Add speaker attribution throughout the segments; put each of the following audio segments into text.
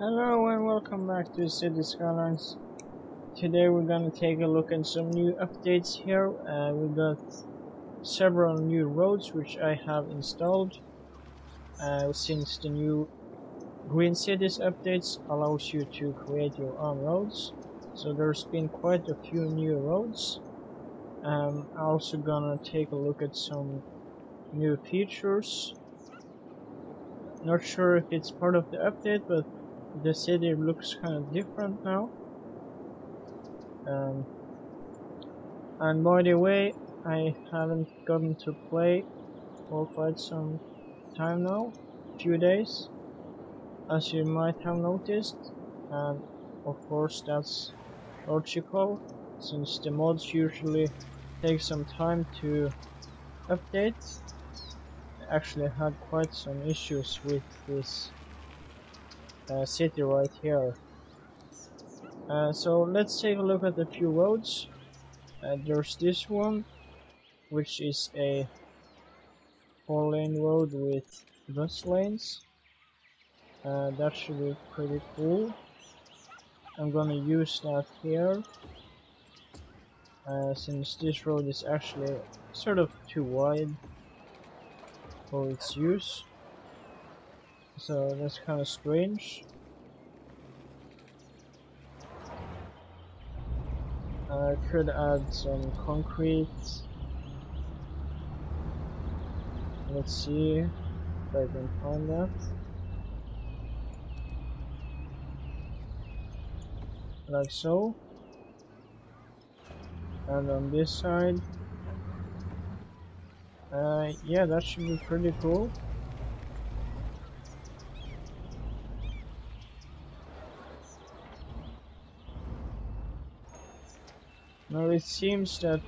Speaker 1: Hello and welcome back to City Skylines. Today we're gonna take a look at some new updates here. We got several new roads which I have installed since the new Green Cities updates allows you to create your own roads. So there's been quite a few new roads. I'm also gonna take a look at some new features. Not sure if it's part of the update, but the city looks kind of different now. And by the way, I haven't gotten to play for quite some time now, few days, as you might have noticed, and of course that's logical, since the mods usually take some time to update. I actually had quite some issues with this city right here. So let's take a look at a few roads. There's this one, which is a 4-lane road with bus lanes. That should be pretty cool. I'm gonna use that here, since this road is actually sort of too wide for its use. So that's kind of strange. I could add some concrete. Let's see if I can find that. Like so. And on this side, yeah, that should be pretty cool. Now it seems that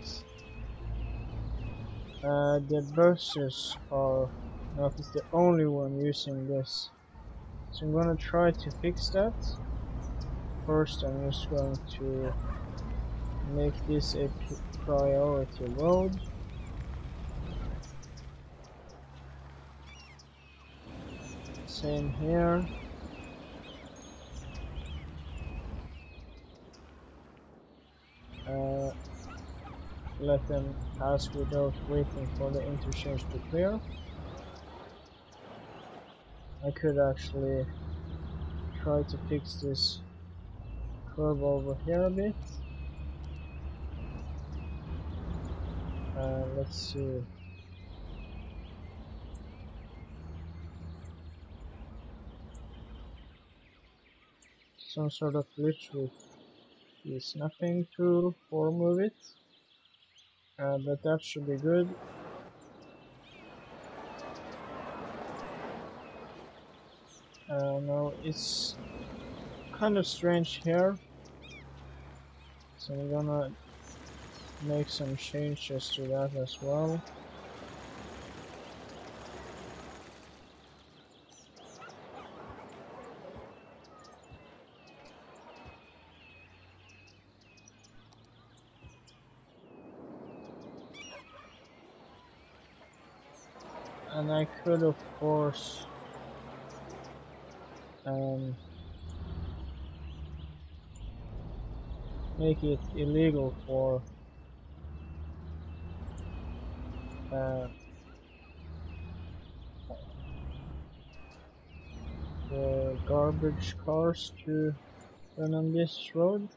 Speaker 1: the buses are not the only one using this, so I'm gonna try to fix that. First, I'm just going to make this a priority road. Same here. Let them pass without waiting for the interchange to clear. I could actually try to fix this curve over here a bit. Let's see. Some sort of glitch with the snapping tool for move it. But that should be good. Now it's kind of strange here, so I'm gonna make some changes to that as well. And I could of course make it illegal for the garbage cars to run on this road.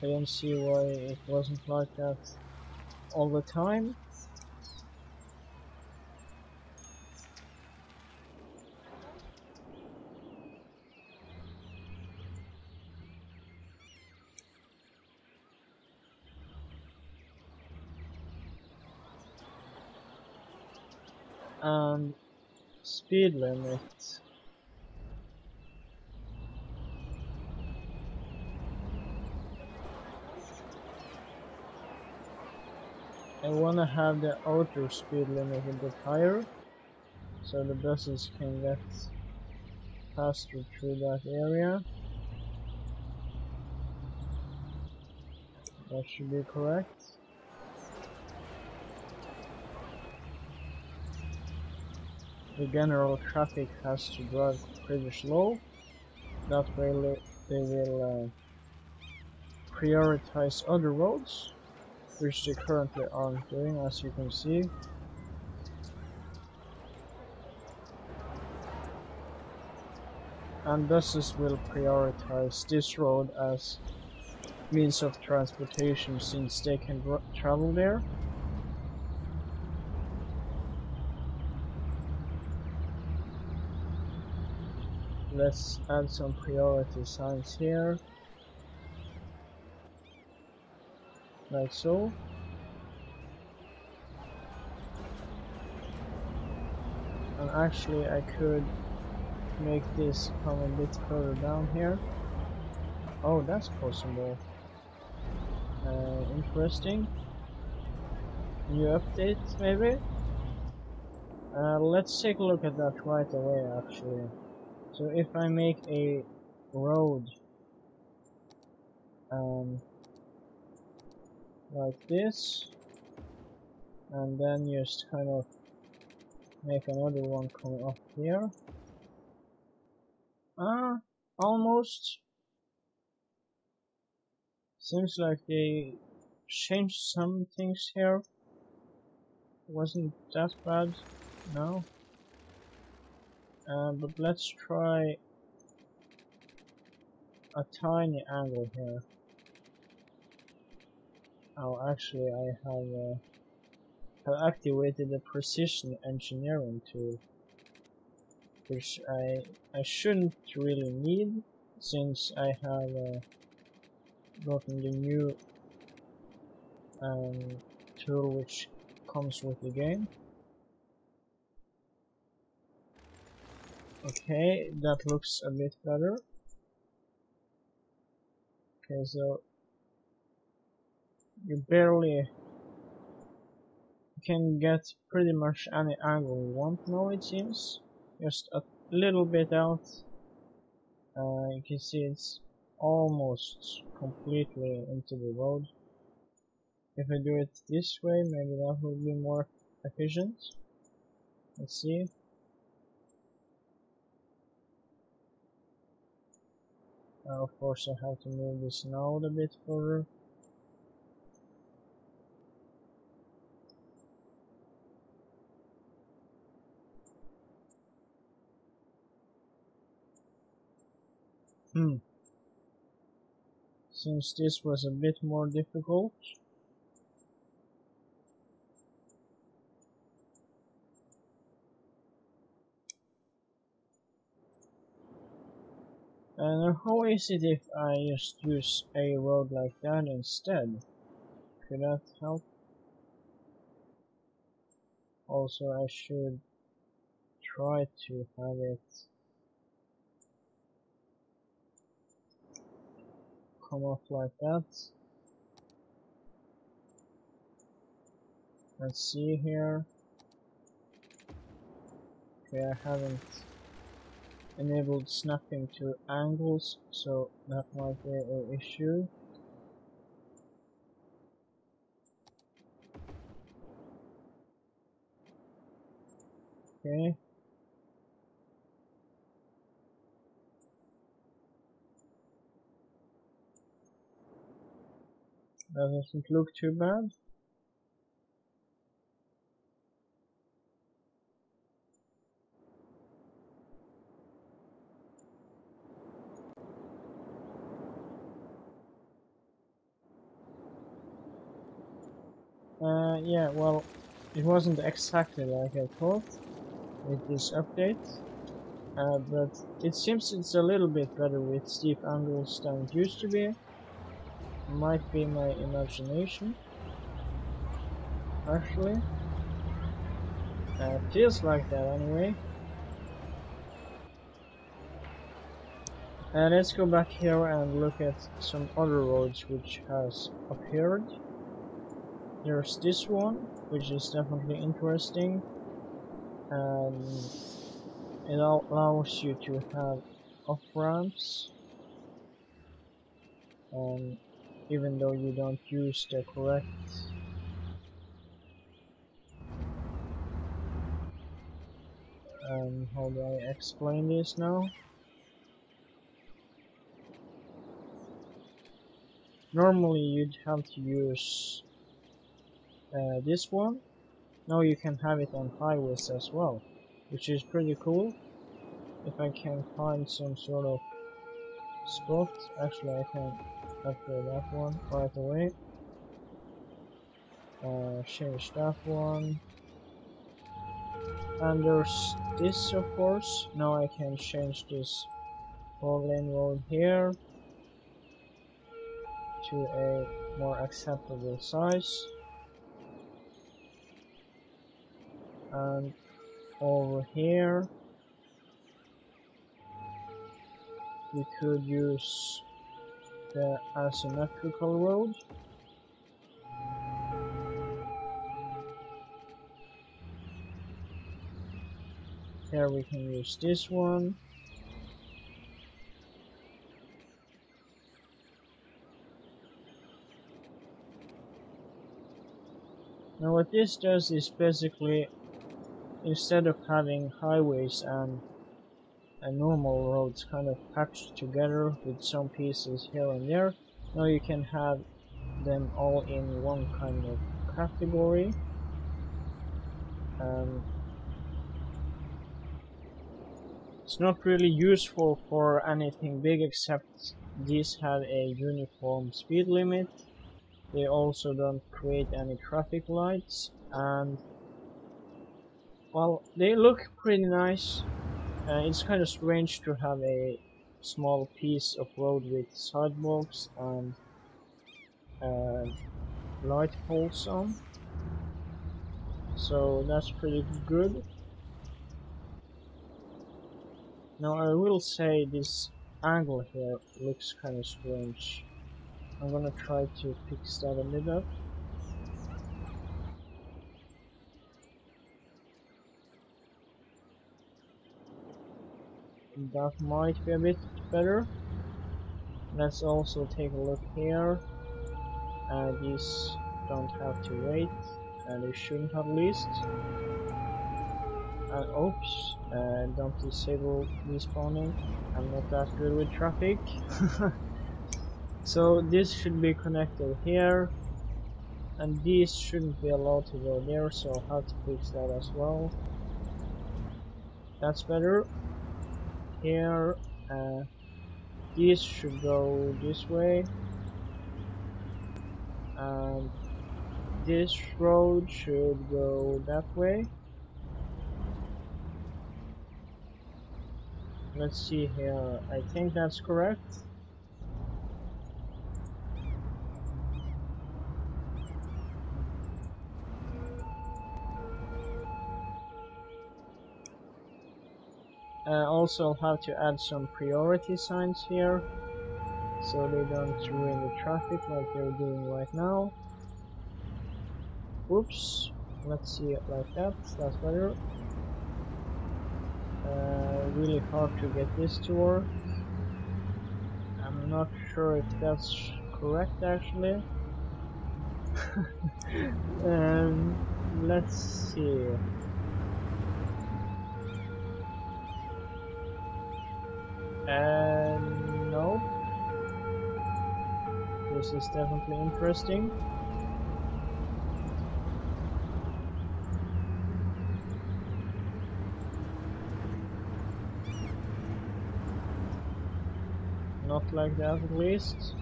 Speaker 1: I don't see why it wasn't like that all the time. And speed limit. I wanna have the outer speed limit a bit higher, so the buses can get faster through that area. That should be correct. the general traffic has to drive pretty slow. That way they will prioritize other roads, which they currently aren't doing, as you can see. And buses will prioritize this road as means of transportation since they can travel there. Let's add some priority signs here, like so. And actually I could make this come a bit further down here. Oh, that's possible. Interesting. New update, maybe? Let's take a look at that right away, actually. So if I make a road like this, and then just kind of make another one come up here. Almost. Seems like they changed some things here. Wasn't that bad, no. But let's try a tiny angle here. Oh, actually I have activated the precision engineering tool, which I shouldn't really need since I have gotten the new tool which comes with the game. Okay, that looks a bit better. Okay, so you barely can get pretty much any angle you want now, it seems. Just a little bit out. You can see it's almost completely into the road. If I do it this way, maybe that will be more efficient. Let's see. Of course I have to move this node a bit further. Since this was a bit more difficult. And how is it if I just use a road like that instead? Could that help? Also, I should try to have it come off like that. Let's see here. Okay, I haven't enabled snapping to angles, so that might be an issue. Okay. That doesn't look too bad. Yeah, well, it wasn't exactly like I thought with this update, but it seems it's a little bit better with steep angles than it used to be. Might be my imagination, actually. Feels like that anyway. Let's go back here and look at some other roads which has appeared. There's this one, which is definitely interesting. It allows you to have off-ramps, even though you don't use the correct How do I explain this now? Normally you'd have to use this one. Now you can have it on highways as well, which is pretty cool. If I can find some sort of spot, actually I can upgrade that one right away. Change that one. And there's this, of course. Now I can change this 4-lane road here to a more acceptable size. And over here we could use the asymmetrical road. Here we can use this one. Now what this does is basically, instead of having highways and normal roads kind of patched together with some pieces here and there, now you can have them all in one kind of category. It's not really useful for anything big, except these have a uniform speed limit. They also don't create any traffic lights, and well, they look pretty nice. It's kind of strange to have a small piece of road with sidewalks and light poles on, so that's pretty good. Now I will say this angle here looks kind of strange. I'm gonna try to fix that a bit up. That might be a bit better. Let's also take a look here. These don't have to wait, and they shouldn't have least. And oops, don't disable respawning. I'm not that good with traffic. So this should be connected here, and these shouldn't be allowed to go there, so I'll have to fix that as well. That's better. Here, these should go this way, and this road should go that way. Let's see here, I think that's correct. Also I'll have to add some priority signs here, so they don't ruin the traffic like they're doing right now. Whoops, let's see it like that, that's better. Really hard to get this to work. I'm not sure if that's correct actually. Let's see. No. This is definitely interesting. Not like that at least.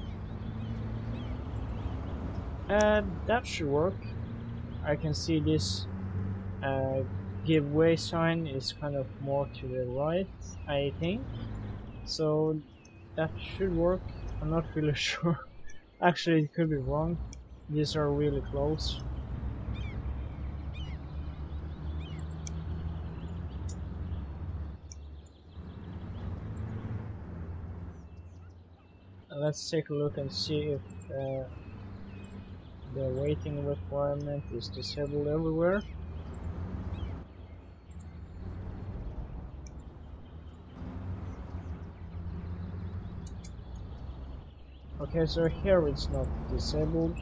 Speaker 1: That should work. I can see this give way sign is kind of more to the right, I think. So that should work. I'm not really sure. Actually, it could be wrong. These are really close. Let's take a look and see if the waiting requirement is disabled everywhere. Okay, so here it's not disabled.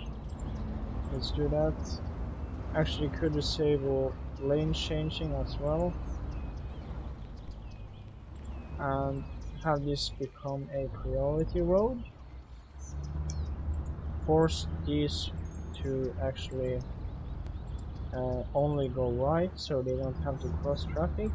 Speaker 1: Let's do that. Actually, could disable lane changing as well. and have this become a priority road. Force these to actually only go right so they don't have to cross traffic.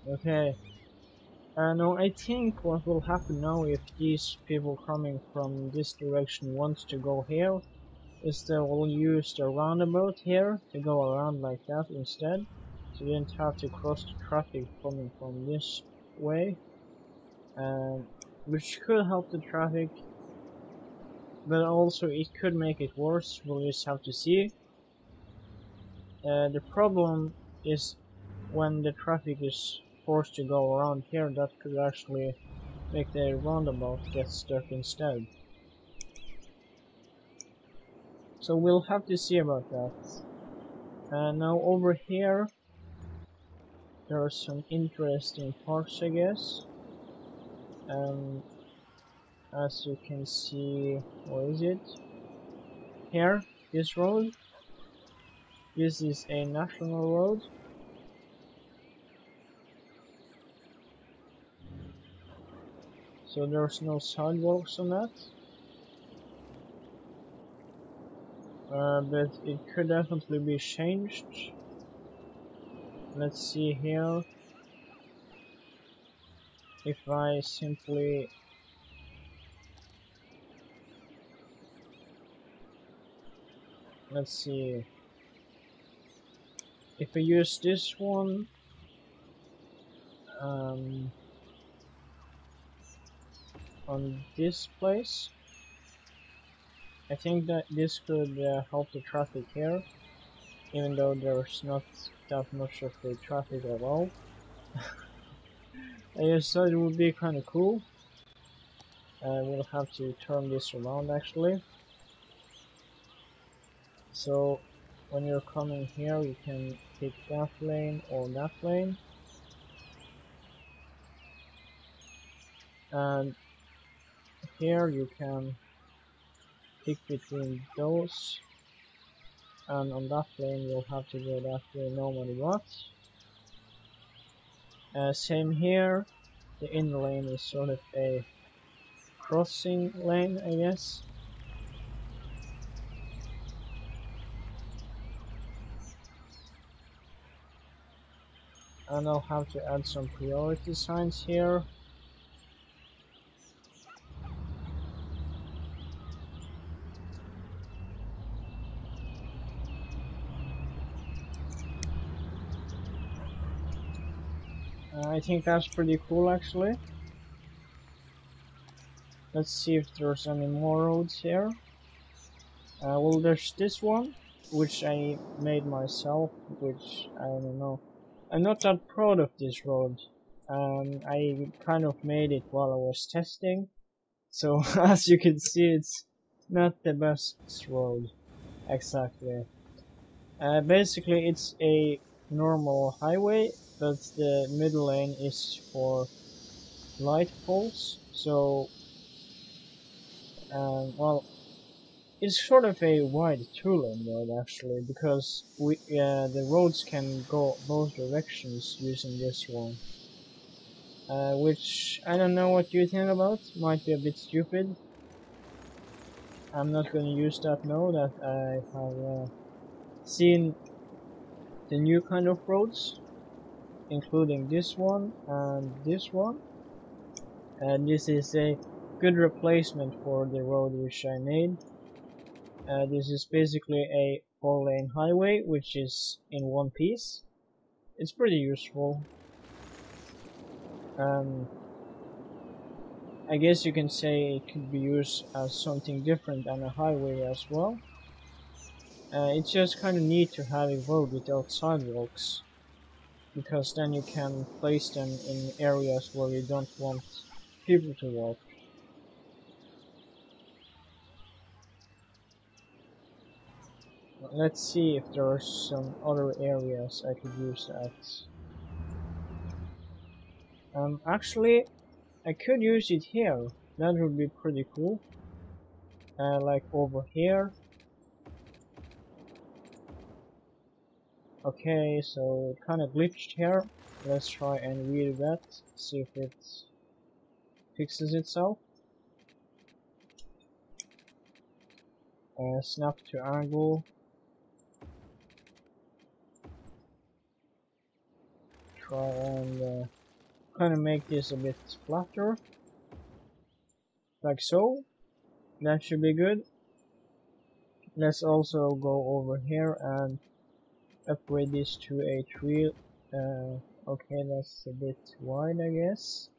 Speaker 1: Okay. Now I think what will happen now if these people coming from this direction wants to go here is they will use the roundabout here to go around like that instead, so you don't have to cross the traffic coming from this way, which could help the traffic, but also it could make it worse. We'll just have to see. The problem is when the traffic is forced to go around here, that could actually make the roundabout get stuck instead. So we'll have to see about that. Now over here there are some interesting parts, I guess. As you can see, what is it? Here, this road. This is a national road. So there's no sidewalks on that. But it could definitely be changed. Let's see here. If I simply let's see, if I use this one, on this place, I think that this could help the traffic here, even though there's not that much of the traffic at all. I just thought it would be kind of cool. We'll have to turn this around actually. So when you're coming here, you can pick that lane or that lane, and here you can pick between those, and on that lane you'll have to go that way no matter what. Same here, the in lane is sort of a crossing lane, I guess. And I'll have to add some priority signs here. I think that's pretty cool actually. Let's see if there's any more roads here. Well, there's this one, which I made myself, which I don't know. I'm not that proud of this road. I kind of made it while I was testing, so as you can see, it's not the best road. Exactly. Basically, it's a normal highway, but the middle lane is for light poles. So, well, it's sort of a wide two-lane road actually, because the roads can go both directions using this one. Which I don't know what you think about. Might be a bit stupid. I'm not going to use that now that I have seen the new kind of roads, including this one and this one. And this is a good replacement for the road which I made. This is basically a 4-lane highway which is in one piece. It's pretty useful. I guess you can say it could be used as something different than a highway as well. It's just kind of neat to have a road without sidewalks, because then you can place them in areas where you don't want people to walk. Let's see if there are some other areas I could use that. Actually, I could use it here. That would be pretty cool. Like over here. Okay, so it kind of glitched here. Let's try and read that. See if it fixes itself. Snap to angle. Try and kind of make this a bit flatter. Like so. That should be good. Let's also go over here and upgrade this to a 3. Okay, that's a bit wide, I guess.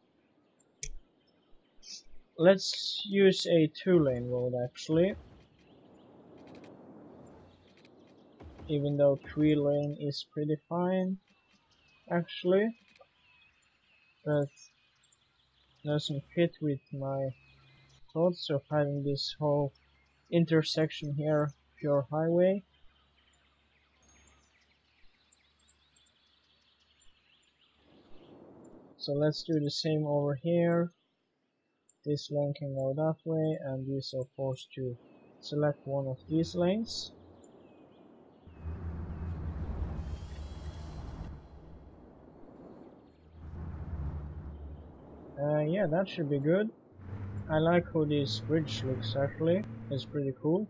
Speaker 1: Let's use a 2-lane road actually. Even though 3-lane is pretty fine actually, but doesn't fit with my thoughts of having this whole intersection here pure highway. So let's do the same over here. This lane can go that way, and these are forced to select one of these lanes. Yeah, that should be good. I like how this bridge looks actually. It's pretty cool.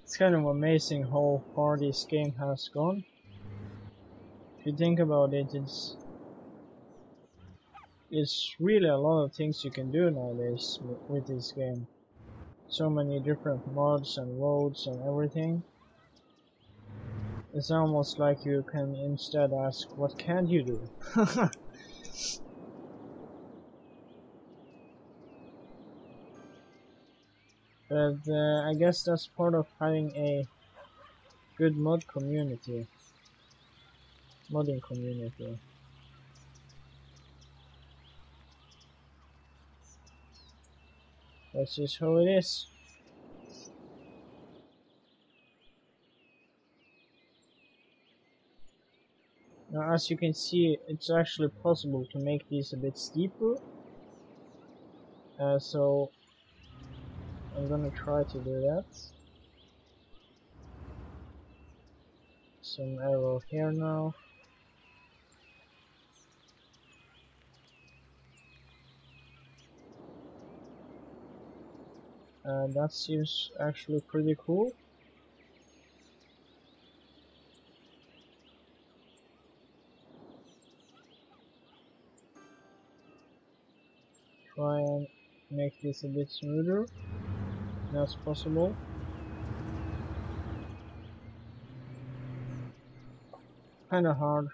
Speaker 1: It's kind of amazing how far this game has gone. If you think about it, it's really a lot of things you can do nowadays with this game. So many different mods and roads and everything. It's almost like you can instead ask, what can you do? But I guess that's part of having a good modding community. That's just how it is. Now, as you can see, it's actually possible to make these a bit steeper. So I'm gonna try to do that. Some arrow here now. That seems actually pretty cool. Try and make this a bit smoother. That's possible. Kinda hard.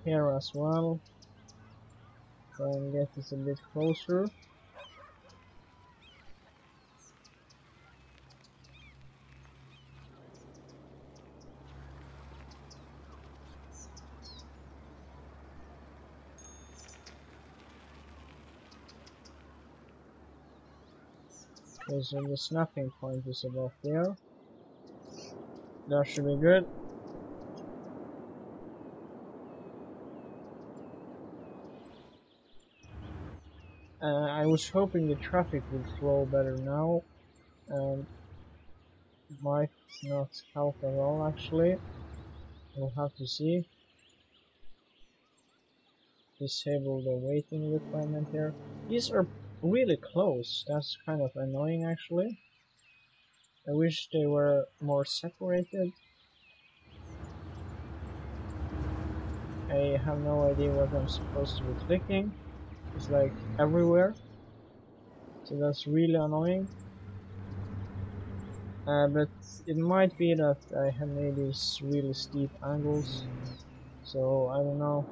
Speaker 1: Here as well. Try and get this a bit closer. Okay, so the snapping point is about there. That should be good. I was hoping the traffic would flow better now. Might not help at all actually. We'll have to see. Disable the waiting requirement here. These are really close. That's kind of annoying actually. I wish they were more separated. I have no idea what I'm supposed to be clicking. It's like everywhere. So that's really annoying. But it might be that I have made these really steep angles. So I don't know.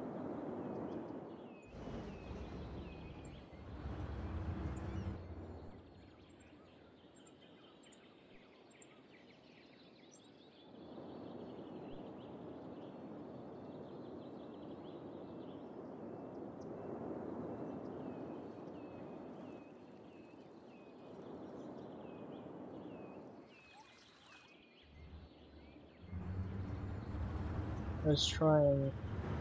Speaker 1: Let's try and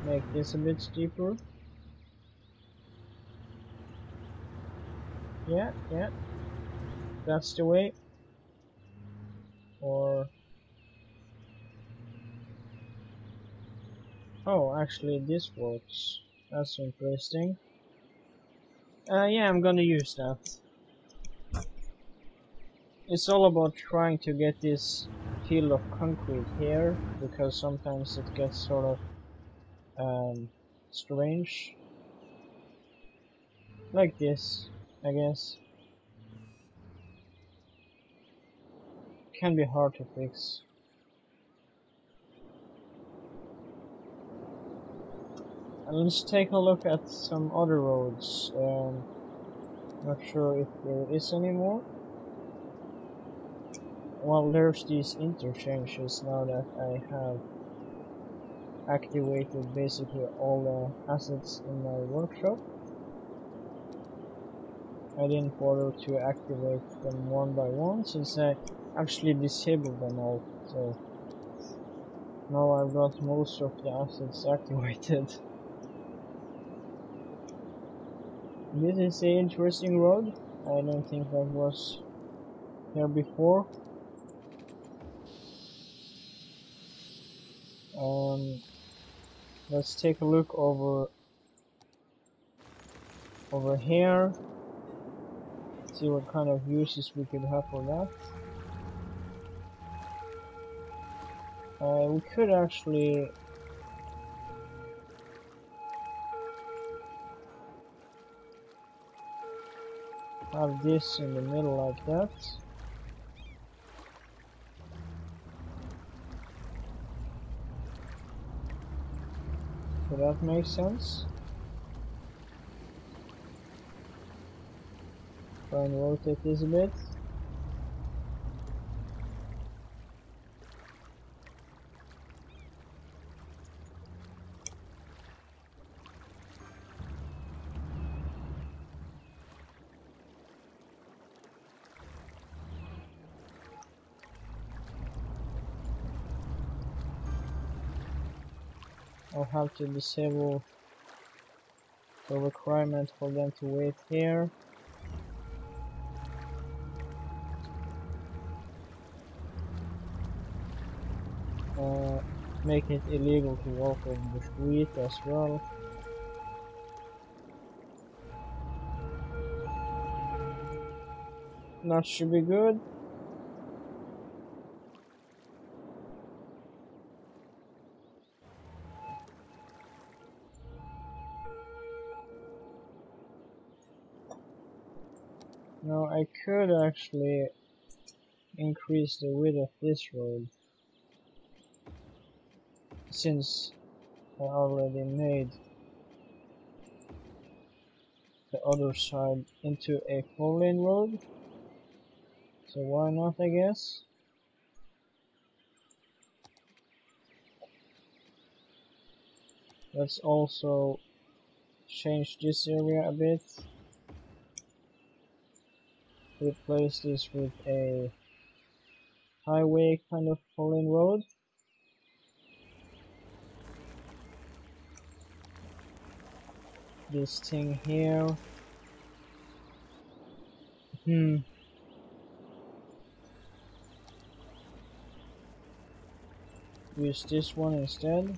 Speaker 1: make this a bit steeper. Yeah, yeah, that's the way. Or oh, actually this works. That's interesting. Yeah, I'm gonna use that. It's all about trying to get this feel of concrete here, because sometimes it gets sort of strange. Like this, I guess. Can be hard to fix. And let's take a look at some other roads. Not sure if there is any more. Well, there's these interchanges now that I have activated basically all the assets in my workshop. I didn't bother to activate them one by one since I actually disabled them all, so now I've got most of the assets activated. This is an interesting road. I don't think that was here before. Let's take a look over here, see what kind of uses we could have for that. We could actually have this in the middle like that. So that makes sense. Try and rotate this a bit. I'll have to disable the requirement for them to wait here. Make it illegal to walk over the street as well. That should be good. Now I could actually increase the width of this road, since I already made the other side into a 4-lane road, so why not, I guess. Let's also change this area a bit, replace this with a highway kind of 4-lane road. This thing here, use this one instead.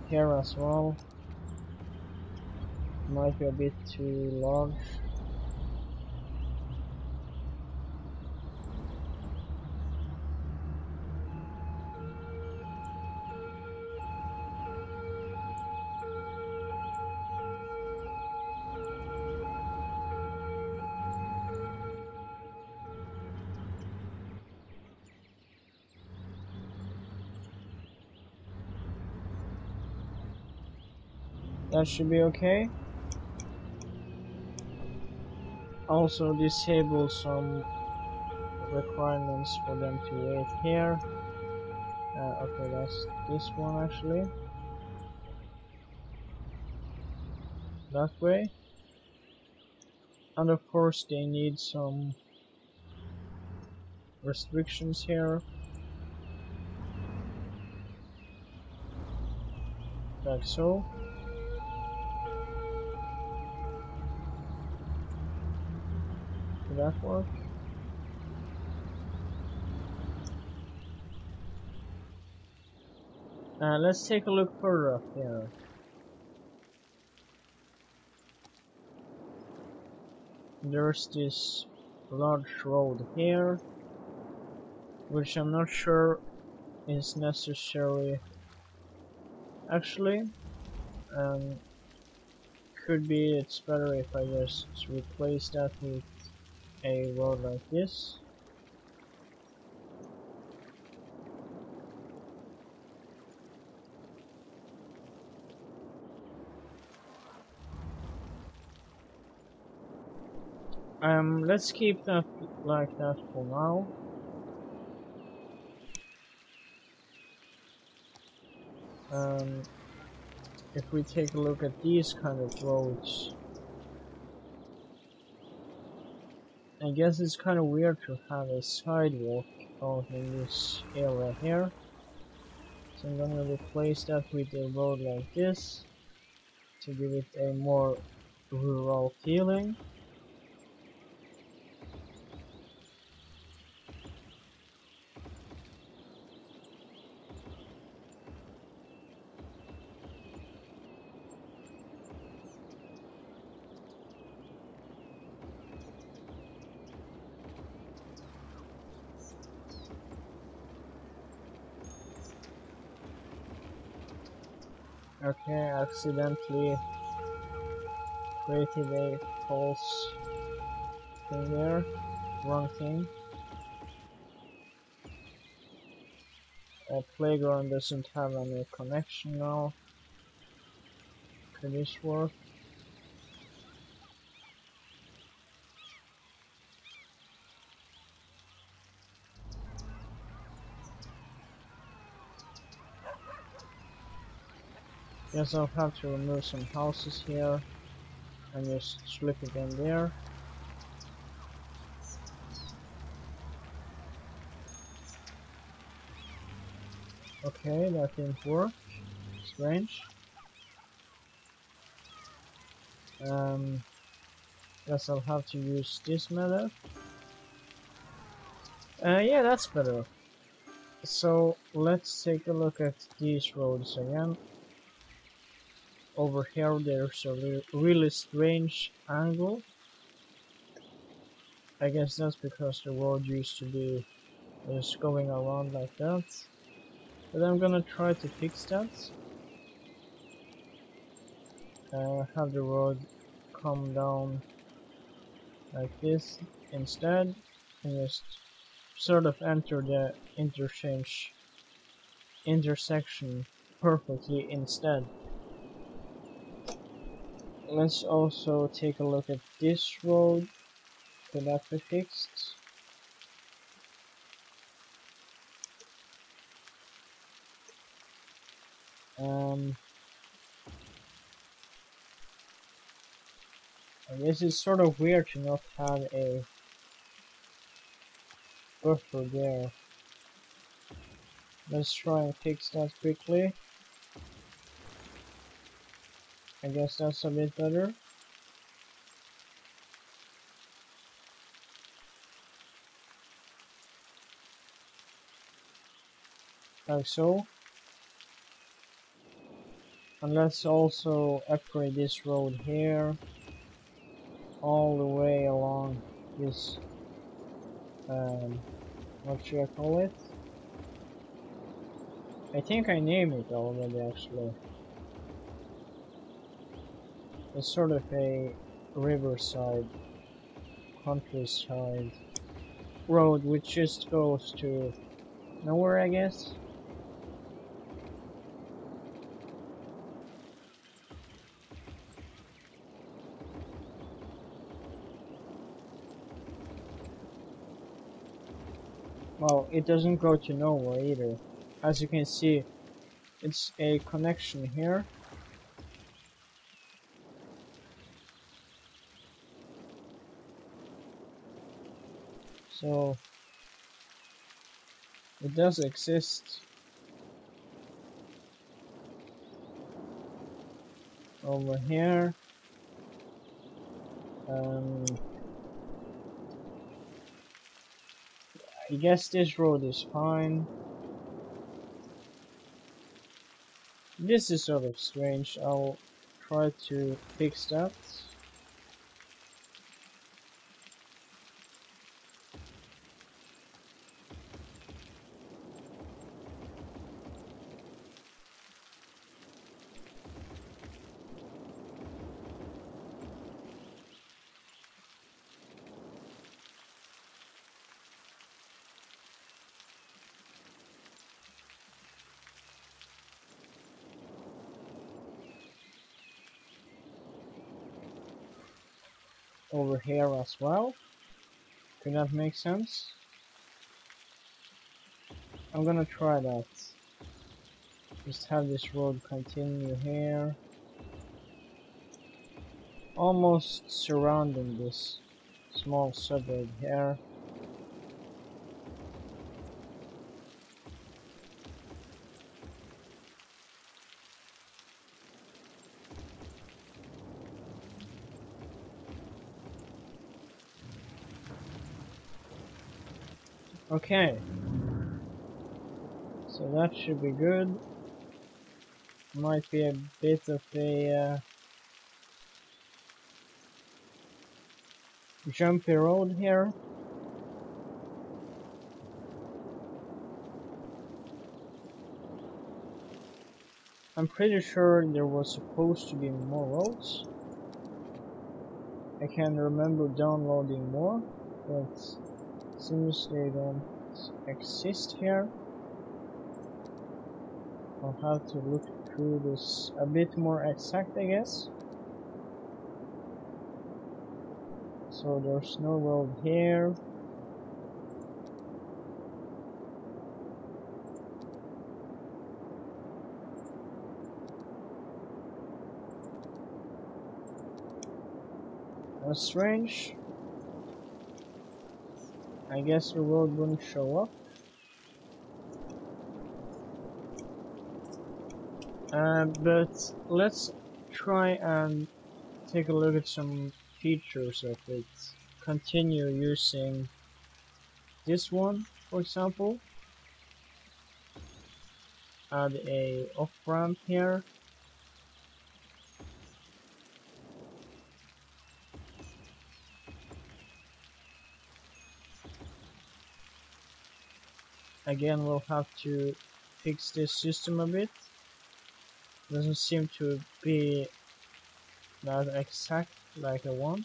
Speaker 1: Here as well, might be a bit too large. That should be okay. Also disable some requirements for them to wait here. Okay, that's this one actually. That way. And of course they need some restrictions here, like so. Did that work? Let's take a look further up here. There's this large road here, which I'm not sure is necessary. Actually, um, could be it's better if I just replace that with a road like this. Let's keep that like that for now. If we take a look at these kind of roads, I guess it's kind of weird to have a sidewalk out in this area here. So I'm gonna replace that with a road like this to give it a more rural feeling. Okay, accidentally created a false thing there. Wrong thing. A playground doesn't have any connection now. Could this work? Guess I'll have to remove some houses here and just slip it in there. Okay, that didn't work. Strange. Guess I'll have to use this method. Yeah, that's better. So let's take a look at these roads again. Over here there's a really strange angle. I guess that's because the road used to be just going around like that. But I'm gonna try to fix that. Have the road come down like this instead, and just sort of enter the intersection perfectly instead. Let's also take a look at this road. Could that be fixed? I guess it's sort of weird to not have a buffer there. Let's try and fix that quickly. I guess that's a bit better. Like so. And let's also upgrade this road here all the way along this, what should I call it? I think I named it already actually. It's sort of a riverside, countryside road which just goes to nowhere, I guess. Well, it doesn't go to nowhere either. As you can see, it's a connection here. So it does exist over here. I guess this road is fine. This is sort of strange. I'll try to fix that. Over here as well. Could that make sense? I'm gonna try that. Just have this road continue here. Almost surrounding this small suburb here. Okay. So that should be good. Might be a bit of a jumpy road here. I'm pretty sure there was supposed to be more roads. I can remember downloading more, but seems they don't exist here. I'll have to look through this a bit more exact, I guess. So there's no road here. That's strange. I guess the road wouldn't show up. But let's try and take a look at some features of it. Continue using this one, for example. Add a off-ramp here. Again, we'll have to fix this system a bit. Doesn't seem to be that exact like I want.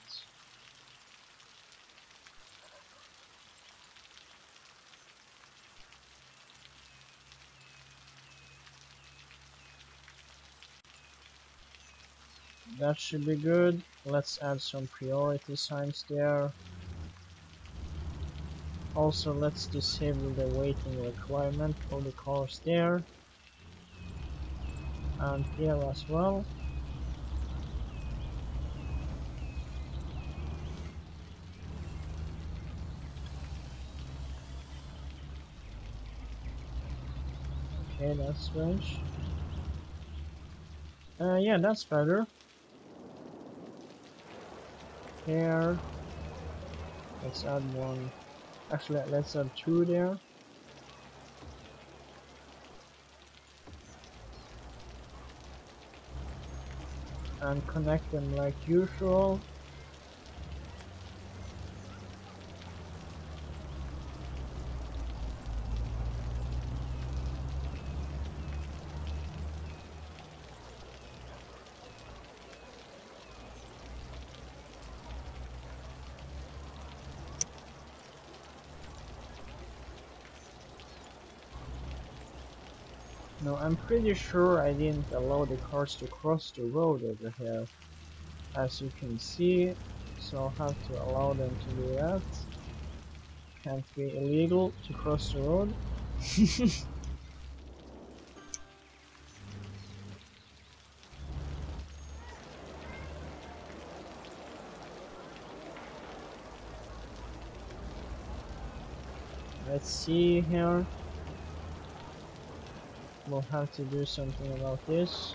Speaker 1: That should be good. Let's add some priority signs there. Also, let's disable the waiting requirement for the cars there. And here as well. Okay, that's strange. Yeah, that's better. Here. Let's add one. Actually, let's add two there. And connect them like usual. No, I'm pretty sure I didn't allow the cars to cross the road over here, as you can see, so I'll have to allow them to do that. Can't be illegal to cross the road. Let's see here. We'll have to do something about this.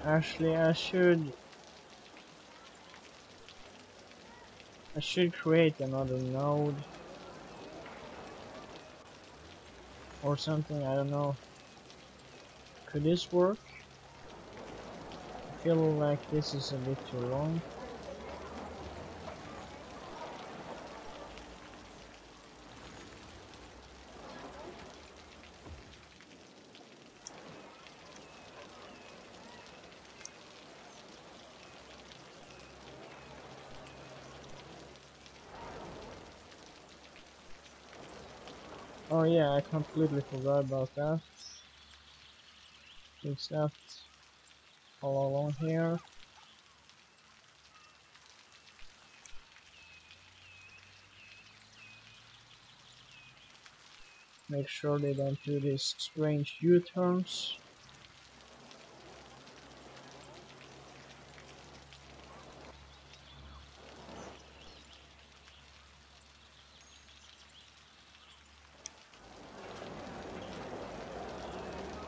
Speaker 1: Actually, I should create another node or something, I don't know. Could this work? I feel like this is a bit too long. Oh yeah, I completely forgot about that. Fix that all along here. Make sure they don't do these strange U-turns.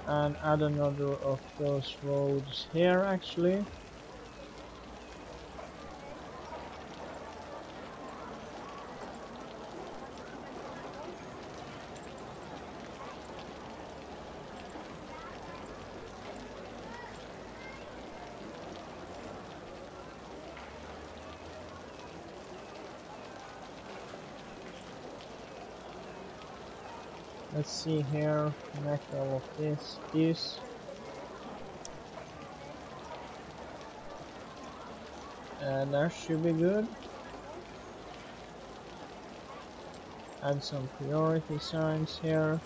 Speaker 1: And add another of those roads here actually. Let's see here, connect all of this. And that should be good. Add some priority signs here.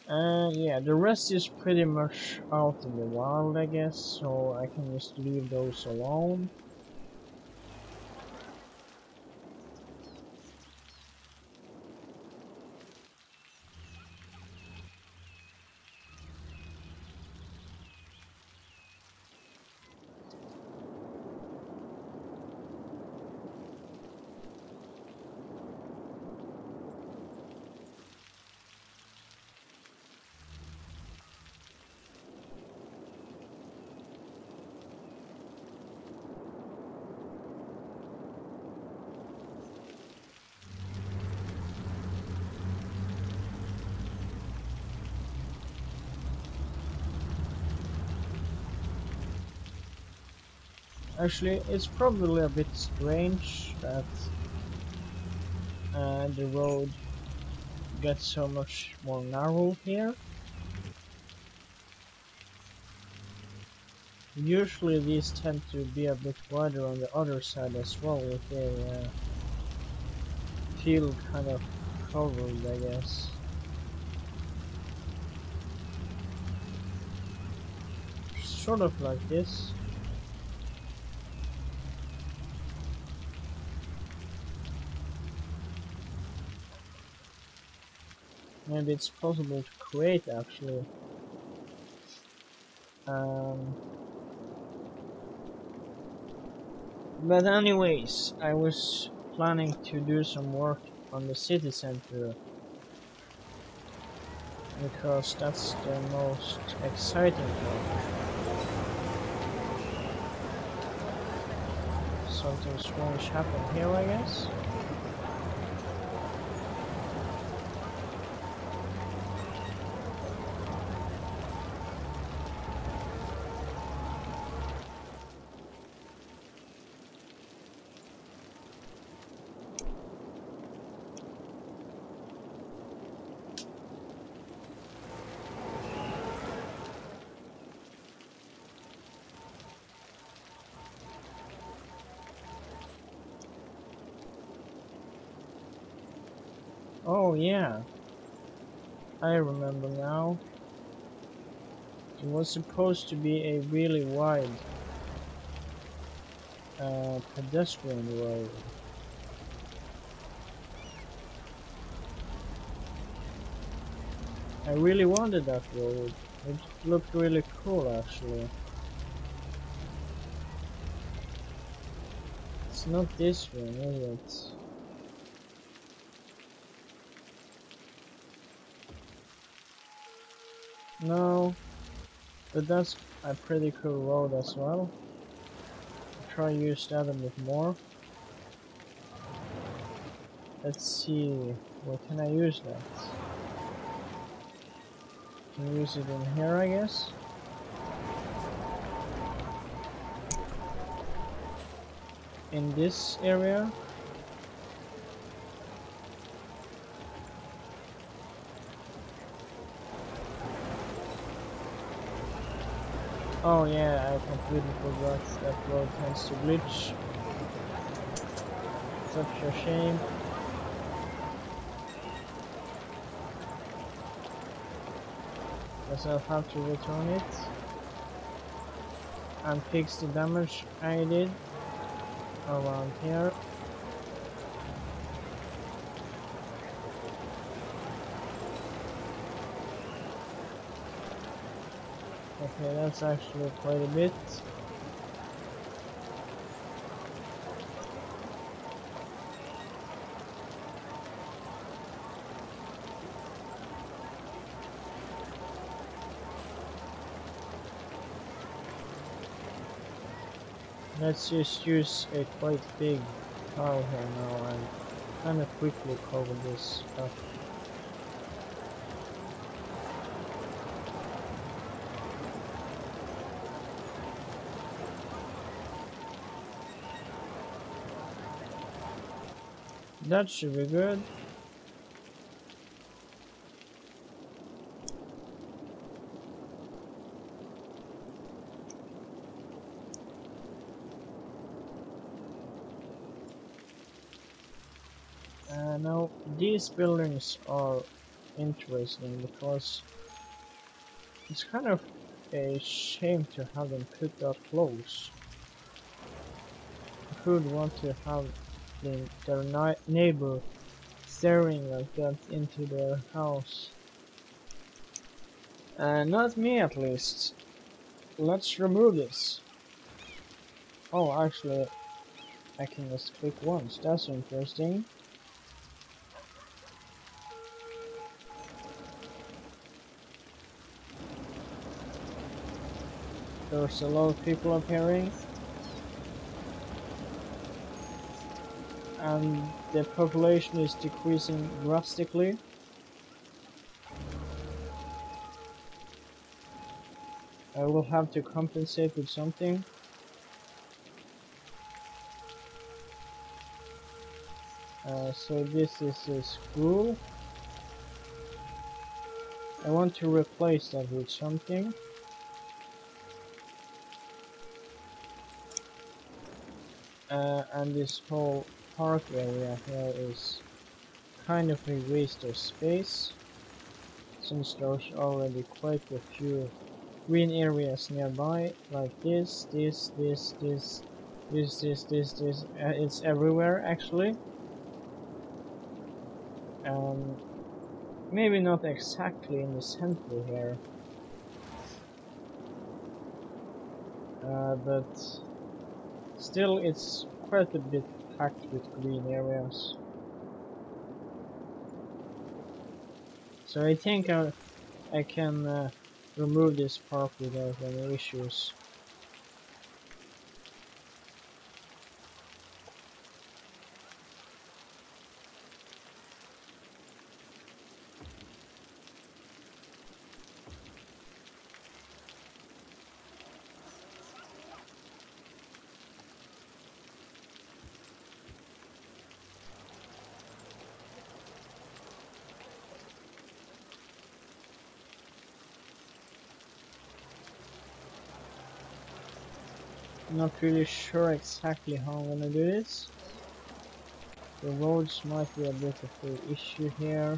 Speaker 1: And yeah, the rest is pretty much out in the wild, I guess, so I can just leave those alone. Actually, it's probably a bit strange that the road gets so much more narrow here. Usually these tend to be a bit wider on the other side as well, if they feel kind of covered, I guess. Sort of like this. Maybe it's possible to create actually. But anyways, I was planning to do some work on the city center because that's the most exciting part. Something strange happened here, I guess. Oh yeah, I remember now. It was supposed to be a really wide pedestrian road. I really wanted that road. It looked really cool actually. It's not this one, is it? No, but that's a pretty cool road as well. I'll try to use that a bit more. Let's see, where can I use that? Can use it in here, I guess. In this area. Oh yeah, I completely forgot that road tends to glitch. Such a shame. Guess I'll have to return it and fix the damage I did around here. Okay, that's actually quite a bit. Let's just use a quite big tile here now and kind of quickly cover this up. That should be good. Now these buildings are interesting because it's kind of a shame to have them put that close. Who would want to have their neighbor staring like that into their house? Not me at least. Let's remove this. Oh, actually, I can just click once. That's interesting. There's a lot of people appearing. And the population is decreasing drastically. I will have to compensate with something. So this is a school. I want to replace that with something. And this whole park area here is kind of a waste of space, since there's already quite a few green areas nearby, like this. It's everywhere actually. Maybe not exactly in the center here, but still it's quite a bit packed with green areas. So I think I can remove this park without any issues. Not really sure exactly how I'm gonna do this. The roads might be a bit of an issue here.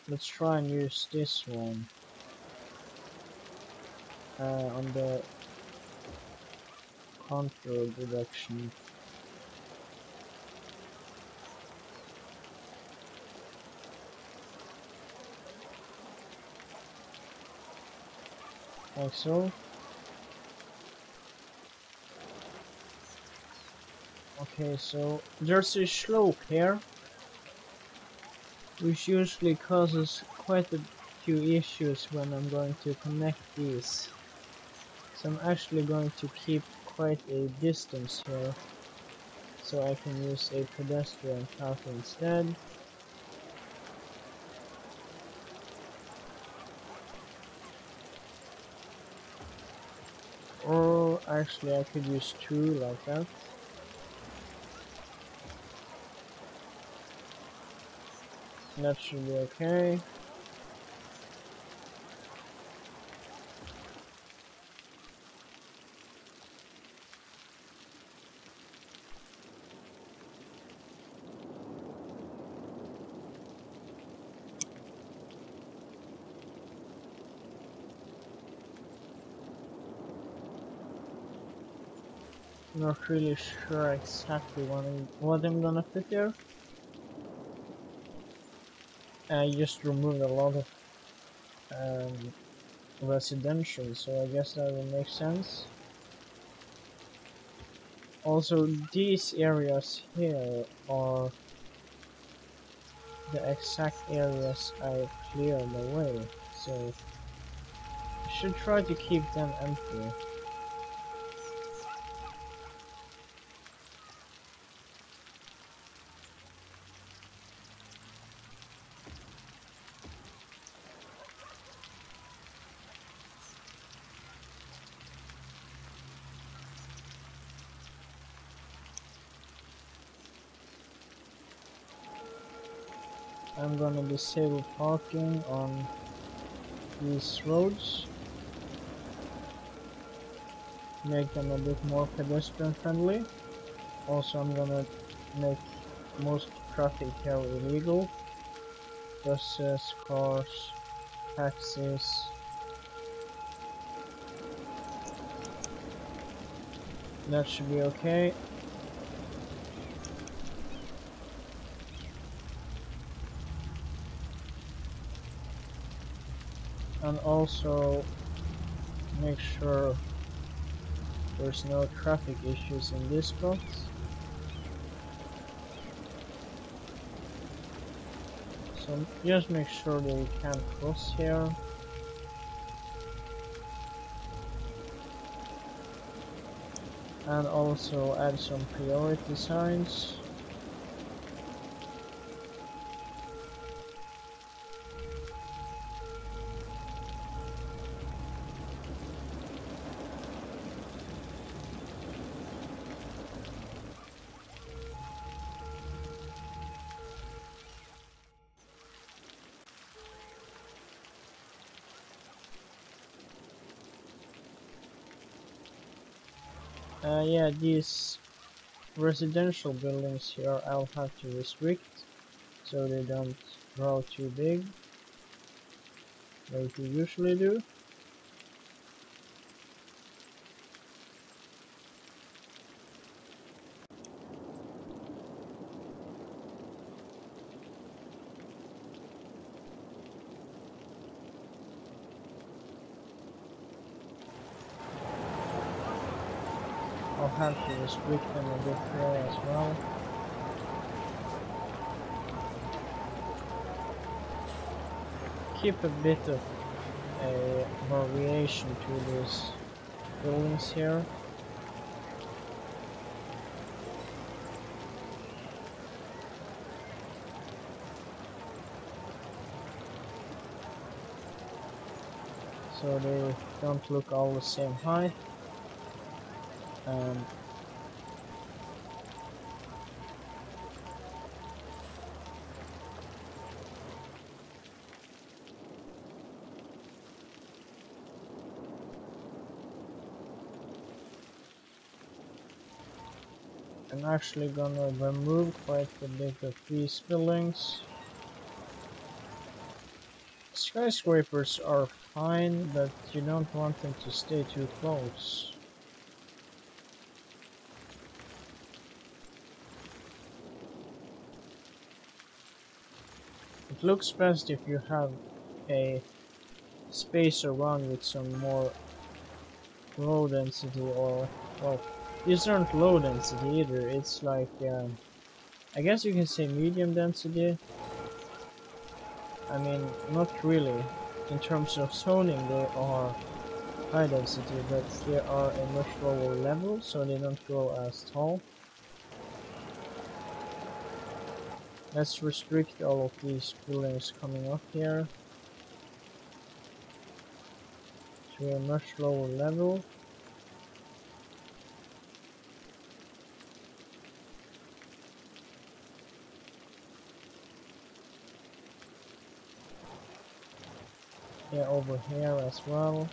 Speaker 1: Let's try and use this one on the contour reduction. like so. Okay, so there's a slope here, which usually causes quite a few issues when I'm going to connect these. So I'm actually going to keep quite a distance here, so I can use a pedestrian path instead. Or actually I could use two like that. That should be okay. Not really sure exactly what I'm gonna put there. I just removed a lot of residential, so I guess that will make sense. Also, these areas here are the exact areas I cleared away, so I should try to keep them empty. I'm gonna disable parking on these roads, make them a bit more pedestrian friendly. Also, I'm gonna make most traffic here illegal. Buses, cars, taxis. That should be okay. And also make sure there's no traffic issues in this spot. So just make sure that you can't cross here. And also add some priority signs. Yeah, these residential buildings here I'll have to restrict so they don't grow too big like you usually do. I'll have to restrict them a bit here as well. Keep a bit of a variation to these buildings here. So they don't look all the same height. I'm actually gonna remove quite a bit of these buildings. Skyscrapers are fine, but you don't want them to stay too close. It looks best if you have a space around with some more low density, or well, these aren't low density either. It's like I guess you can say medium density. I mean, not really. In terms of zoning, they are high density, but they are a much lower level, so they don't grow as tall. Let's restrict all of these buildings coming up here to a much lower level. Yeah, over here as well.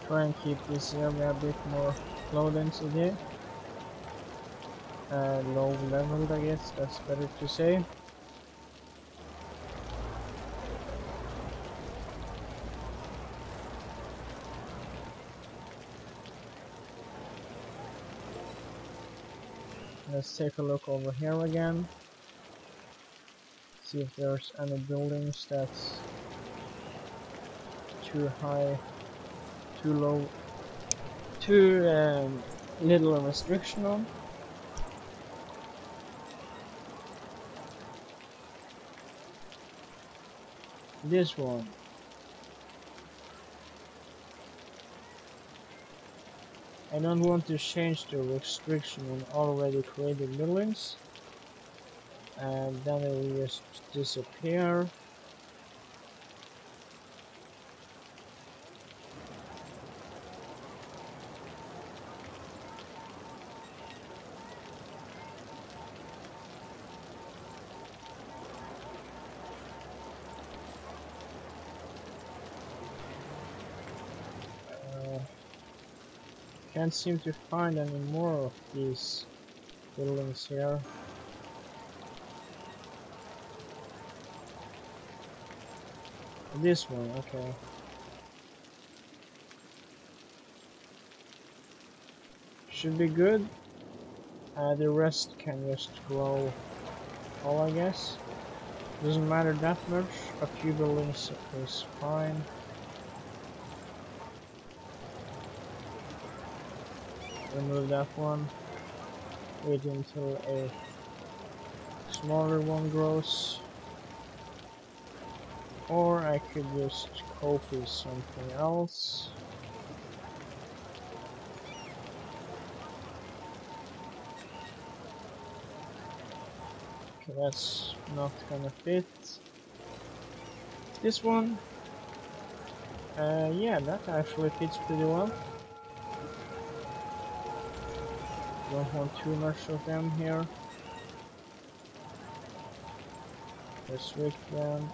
Speaker 1: Try and keep this area a bit more low density. Low leveled, I guess that's better to say. Let's take a look over here again. See if there's any buildings that's too high, too low, too little restriction on. This one. I don't want to change the restriction on already created buildings, and then it will just disappear. Can't seem to find any more of these buildings here. This one, okay. Should be good. The rest can just grow tall, I guess. Doesn't matter that much. A few buildings is fine. Remove that one. Wait until a smaller one grows. Or I could just copy something else. Okay, that's not gonna fit. This one, yeah, that actually fits pretty well. Don't want too much of them here. Restrict them.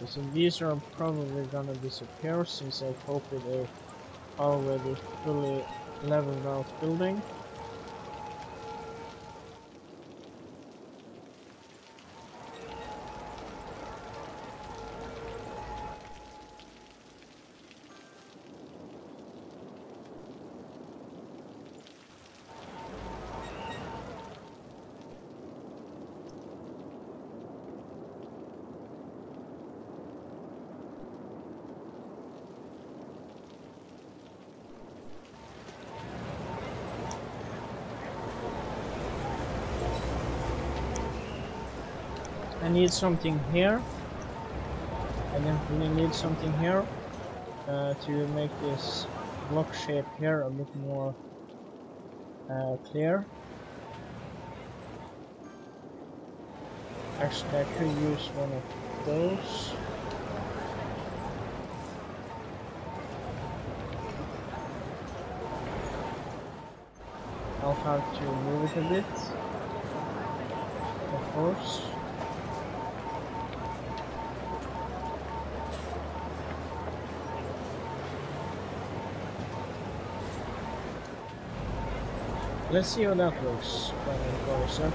Speaker 1: So these are probably gonna disappear since I copied a already fully leveled out building. I need something here. I definitely need something here. to make this block shape here a bit more clear. Actually, I could use one of those. I'll have to move it a bit, of course. Let's see how that looks when it goes up.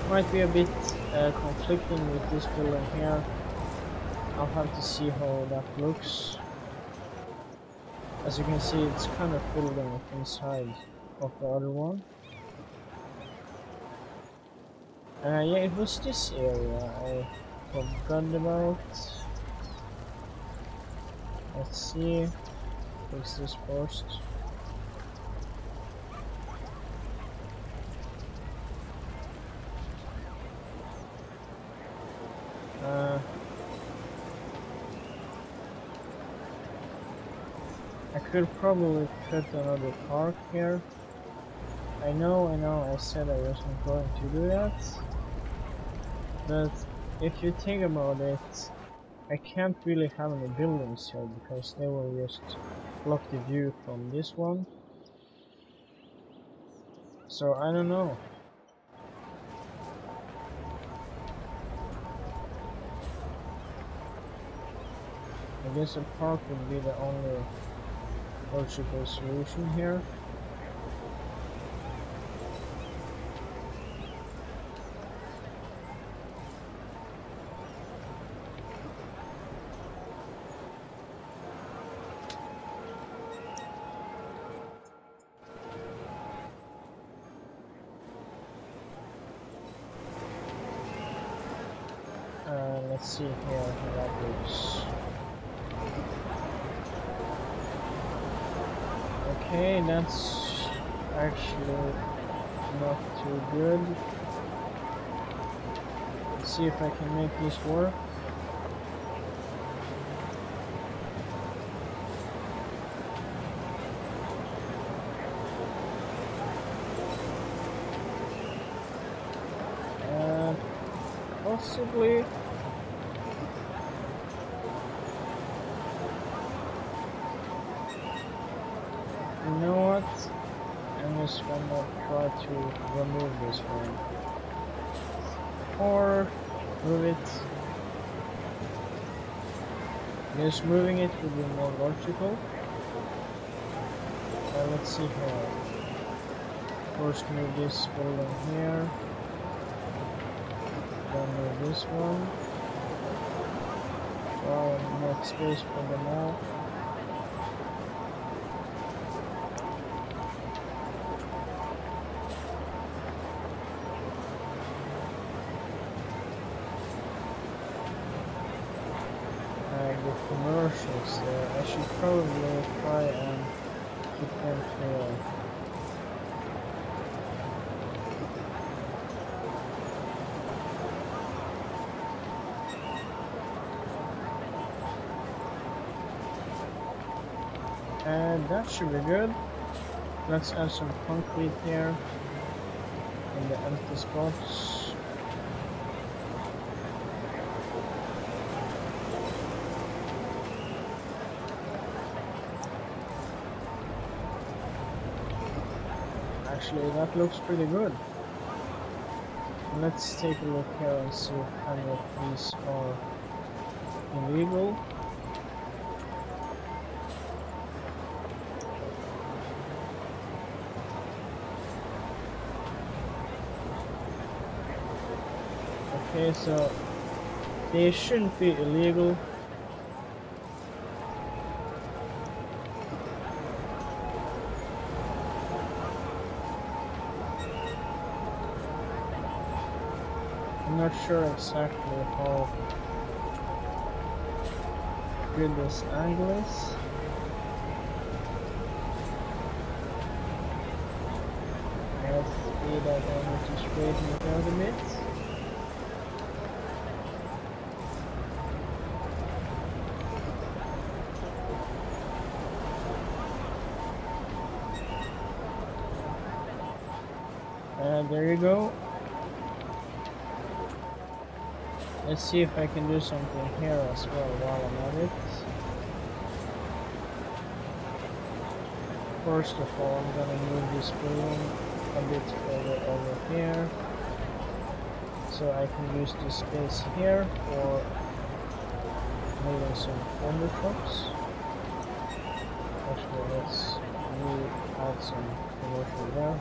Speaker 1: Might be a bit conflicting with this building here. I'll have to see how that looks. As you can see, it's kind of building inside of the other one. Yeah, it was this area I forgot about. Let's see. Fix this first. I could probably put another park here. I know, I said I wasn't going to do that. But if you think about it, I can't really have any buildings here because they will just block the view from this one. So I don't know. I guess a park would be the only logical solution here. Let's see here how that looks. Okay, that's actually not too good. Let's see if I can make this work. Possibly. You know what? I'm just gonna try to remove this one. Or move it. Just moving it would be more logical. Let's see here. First move this building here. Then move this one. Wow, make space for them all. The commercials there, I should probably try and keep them clear. And that should be good. Let's add some concrete here in the empty spots. Actually, that looks pretty good. Let's take a look here and see if any of these are illegal. Okay, so they shouldn't be illegal. I'm not sure exactly how good this angle is. Let's see that I need to straighten it out a bit. There you go. Let's see if I can do something here as well while I'm at it. First of all, I'm gonna move this building a bit further over here, so I can use this space here for moving some wonder trucks. Actually, let's add some commercial there.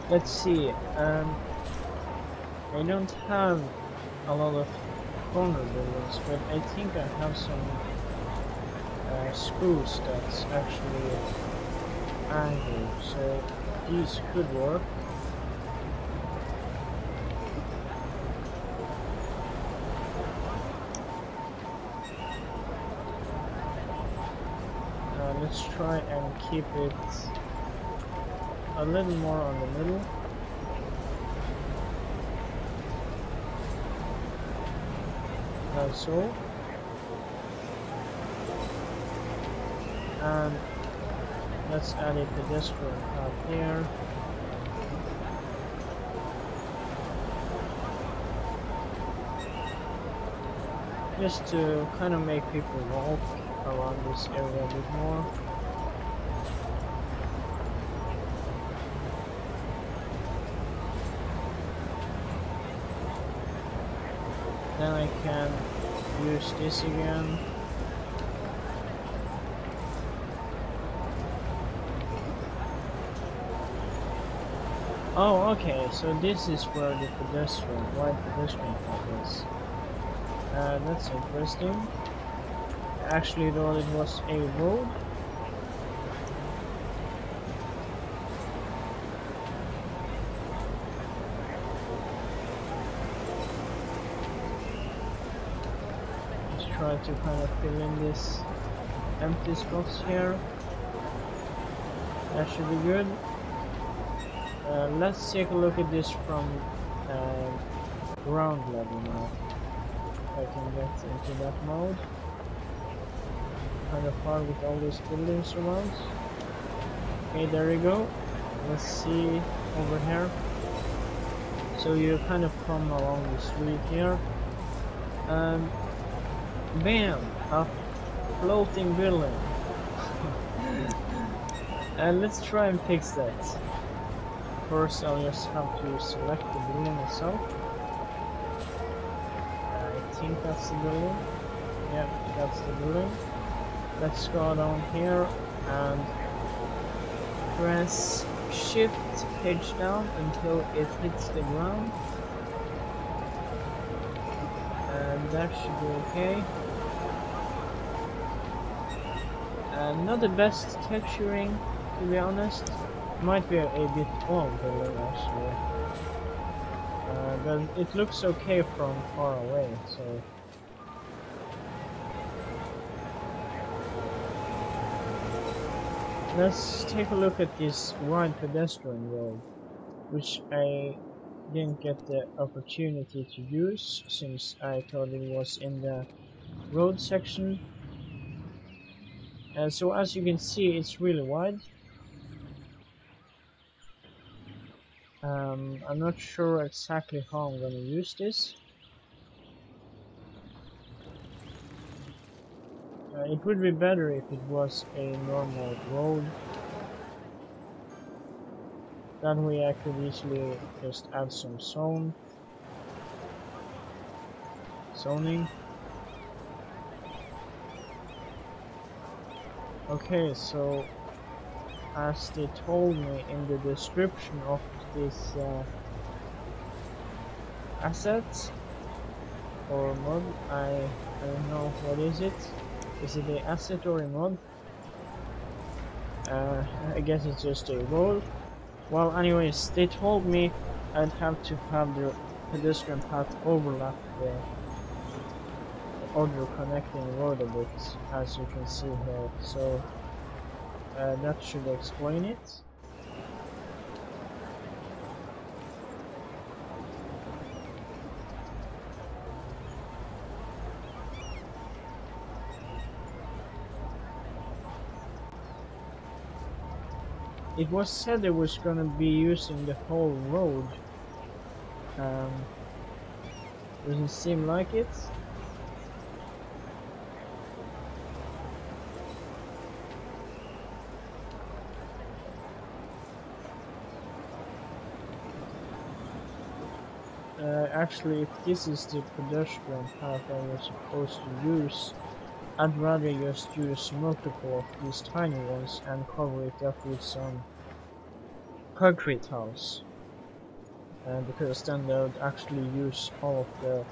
Speaker 1: Let's see. I don't have a lot of corner buildings, but I think I have some screws that's actually angled, so these could work. Let's try and keep it a little more on the middle. Like so. And let's add a pedestrian path here. Just to kind of make people walk around this area a bit more. Then I can use this again. Oh, okay, so this is where the wide pedestrian path is. That's interesting. Actually, though, it was a road. Let's try to kind of fill in this empty spots here. That should be good. Let's take a look at this from ground level now. If I can get into that mode. Kind of far with all these buildings around. Okay, there we go. Let's see over here. So you kind of come along the street here. Bam! A floating building. And let's try and fix that. First, I'll just have to select the building itself. I think that's the building. Yeah, that's the building. Let's go down here and press shift page down until it hits the ground. And that should be okay. Not the best texturing, to be honest. Might be a bit old building actually. But it looks okay from far away, so. Let's take a look at this wide pedestrian road, which I didn't get the opportunity to use since I thought it was in the road section. So as you can see, it's really wide. I'm not sure exactly how I'm gonna use this. It would be better if it was a normal road. That way I could easily just add some zoning. Okay, so as they told me in the description of this asset or mod, I don't know what is it. Is it an asset or a mod? I guess it's just a road. Well, anyways, they told me I'd have to have the pedestrian path overlap the other connecting road a bit, as you can see here. So that should explain it. It was said it was gonna be using the whole road. Um, doesn't seem like it. Actually, if this is the pedestrian path I was supposed to use, I'd rather just use multiple of these tiny ones and cover it up with some concrete tiles. Because then they would actually use all of the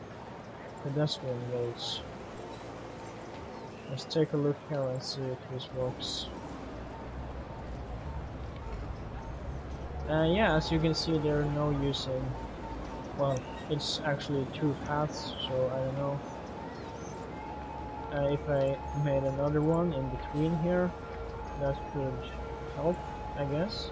Speaker 1: pedestrian roads. Let's take a look here and see if this works. Yeah, as you can see, they're no using. Well, it's actually two paths, so I don't know. If I made another one in between here, that could help, I guess.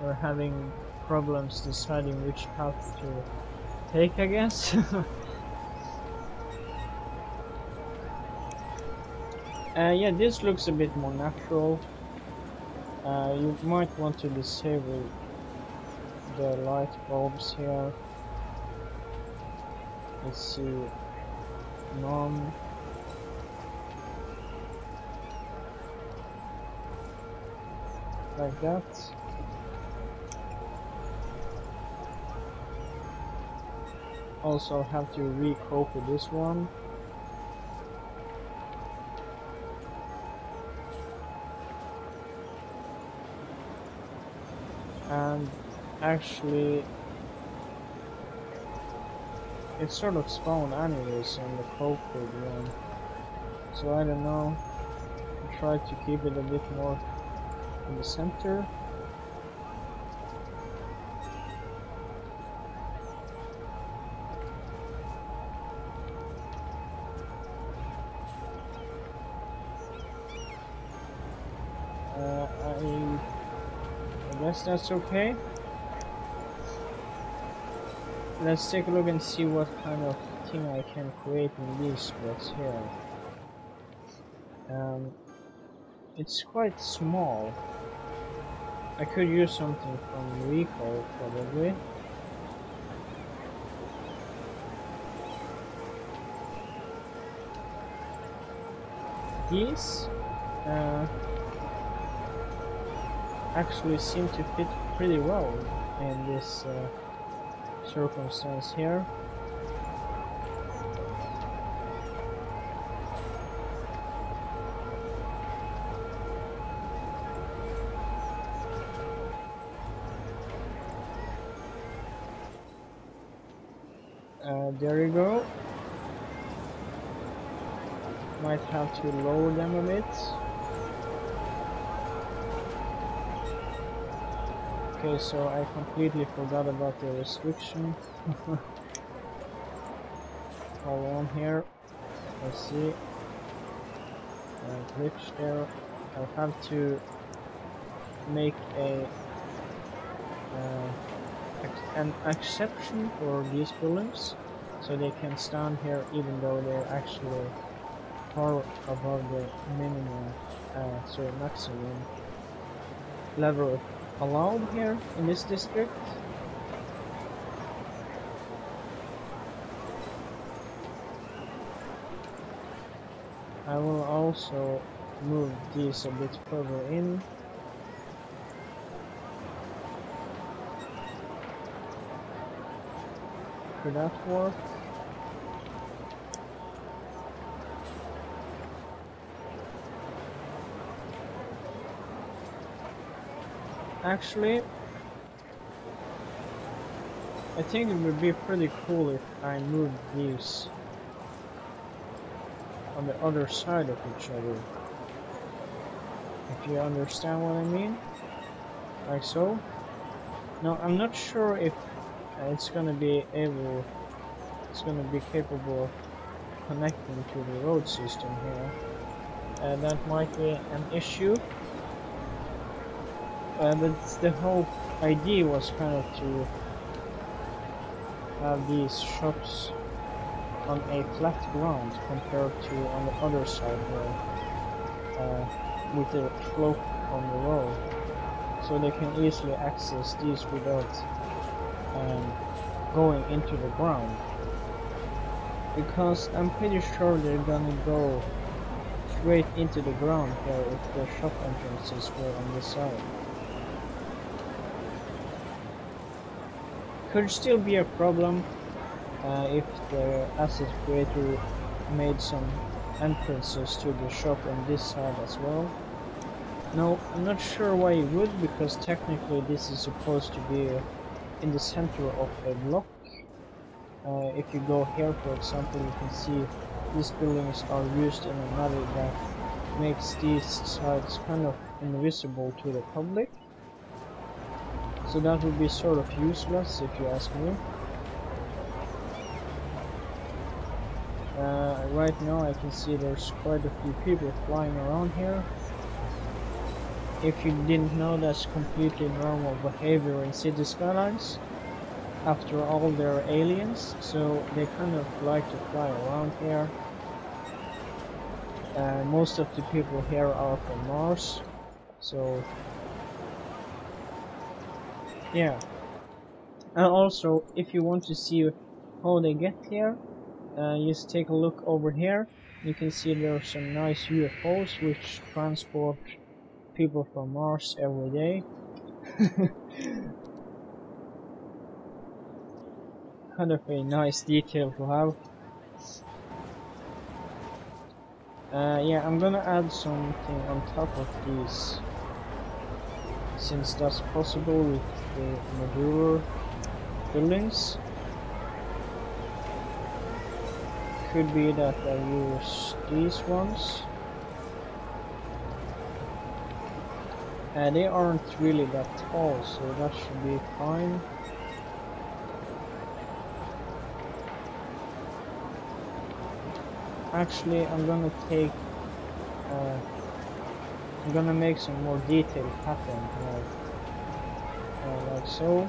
Speaker 1: We're having problems deciding which path to take, I guess. Yeah, this looks a bit more natural. You might want to disable the light bulbs here. Let's see, none. Like that. Also have to recopy this one. And actually it sort of spawned anyways on the copied one, so I don't know. I try to keep it a bit more in the center. I guess that's okay. Let's take a look and see what kind of thing I can create in these spots here. It's quite small. I could use something from Rico probably. These actually seem to fit pretty well in this circumstance here. There you go. Might have to lower them a bit. Okay, so I completely forgot about the restriction. Hold on here. Let's see. Glitch there. I'll have to make an exception for these buildings, so they can stand here even though they're actually far above the minimum, sorry, maximum level allowed here in this district. I will also move these a bit further in. Could that work? Actually, I think it would be pretty cool if I moved these on the other side of each other. If you understand what I mean? Like so. Now, I'm not sure if it's gonna be capable of connecting to the road system here. That might be an issue. But the whole idea was kind of to have these shops on a flat ground compared to on the other side where with the slope on the road, so they can easily access these without going into the ground, because I'm pretty sure they're gonna go straight into the ground here if the shop entrances were on this side. Could still be a problem if the asset creator made some entrances to the shop on this side as well. No, I'm not sure why he would, because technically this is supposed to be in the center of a block. If you go here, for example, you can see these buildings are used in a manner that makes these sides kind of invisible to the public. So that would be sort of useless if you ask me. Right now I can see there's quite a few people flying around here. If you didn't know, that's completely normal behavior in City Skylines. After all, they're aliens, so they kind of like to fly around here. Most of the people here are from Mars, so yeah. And also, if you want to see how they get here, just take a look over here. You can see there are some nice UFOs which transport people from Mars every day. Kind of a nice detail to have. Yeah, I'm gonna add something on top of these, since that's possible with the modular buildings. Could be that I use these ones. They aren't really that tall, so that should be fine. Actually, I'm gonna make some more detailed pattern, like so.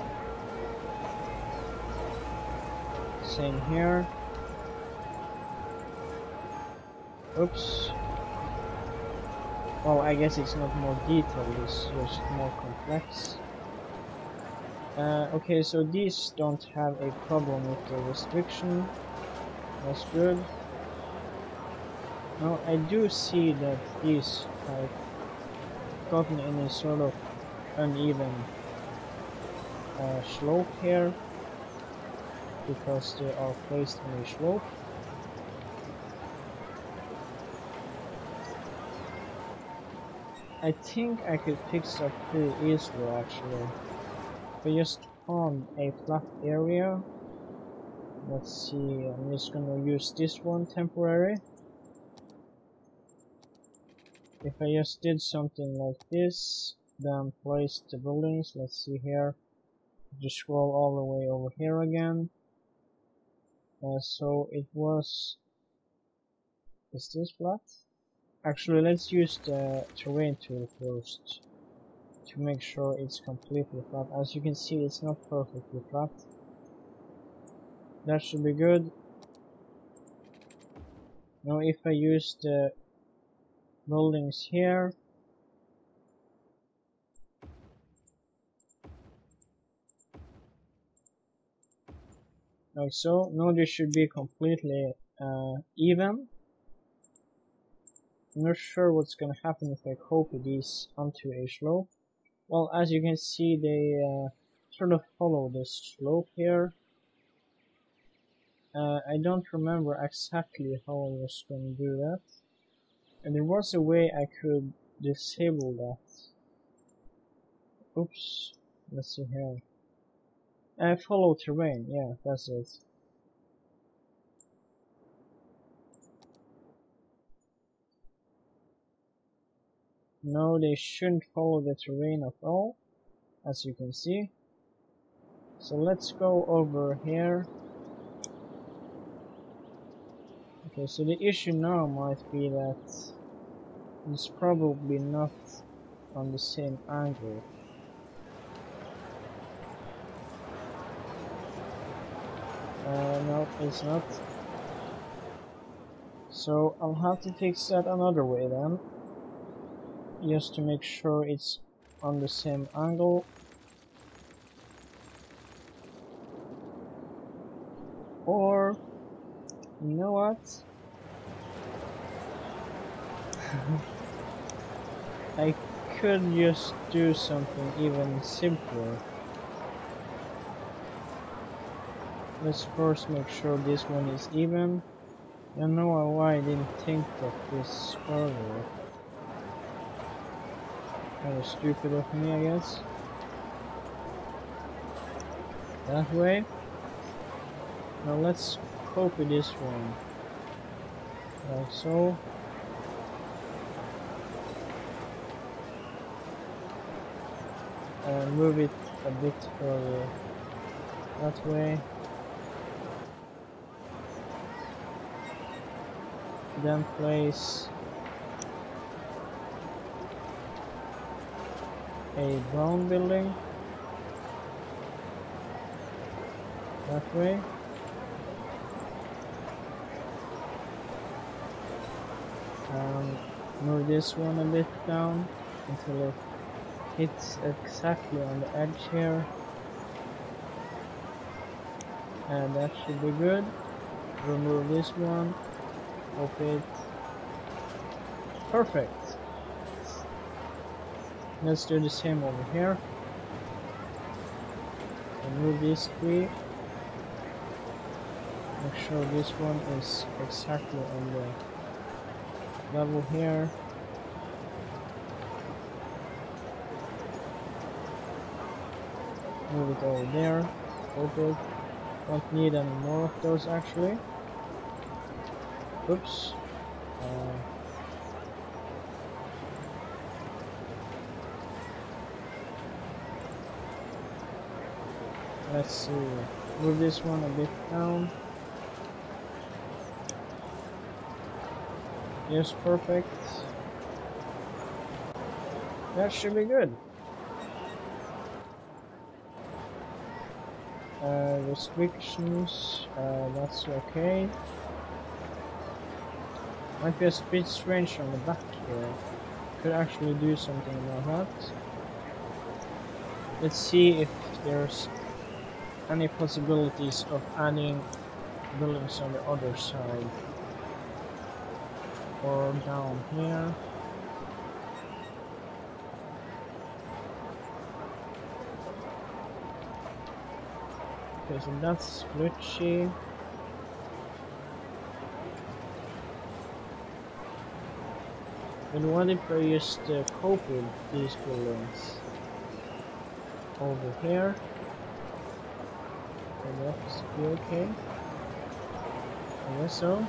Speaker 1: Same here. Oops. Well, I guess it's not more detailed, it's just more complex. Okay, so these don't have a problem with the restriction. That's good. Now, I do see that these have gotten in a sort of uneven slope here, because they are placed in a slope. I think I could fix that pretty easily, actually. If I just found a flat area. Let's see, I'm just gonna use this one temporary. If I just did something like this, then place the buildings, let's see here. Just scroll all the way over here again. So it was... Is this flat? Actually, let's use the terrain tool first to make sure it's completely flat. As you can see, it's not perfectly flat. That should be good. Now if I use the buildings here, like so, now this should be completely even. I'm not sure what's gonna happen if I copy these onto a slope. Well, as you can see, they sort of follow this slope here. I don't remember exactly how I was going to do that. And there was a way I could disable that. Oops. Let's see here. Follow terrain. Yeah, that's it. No, they shouldn't follow the terrain at all, as you can see. So let's go over here. Okay, so the issue now might be that it's probably not on the same angle. No, it's not. So I'll have to fix that another way then, just to make sure it's on the same angle. Or, you know what? I could just do something even simpler. Let's first make sure this one is even. I don't know why I didn't think of this earlier. Kind of stupid of me, I guess. That way. Now let's copy this one. Like so. And move it a bit further that way. Then place a brown building that way. And move this one a bit down until it hits exactly on the edge here. And that should be good. Remove this one. Copy it. Perfect. Let's do the same over here. Remove these three. Make sure this one is exactly on the level here. Move it over there. Copy it. Don't need any more of those actually. Oops. Let's see. Move this one a bit down. Yes, perfect. That should be good. Restrictions, that's okay. Might be a bit strange on the back here. Could actually do something about that. Let's see if there's any possibilities of adding buildings on the other side. Or down here. Okay, so that's glitchy. And what if I just copy these buildings over here? And that's be okay. I guess so.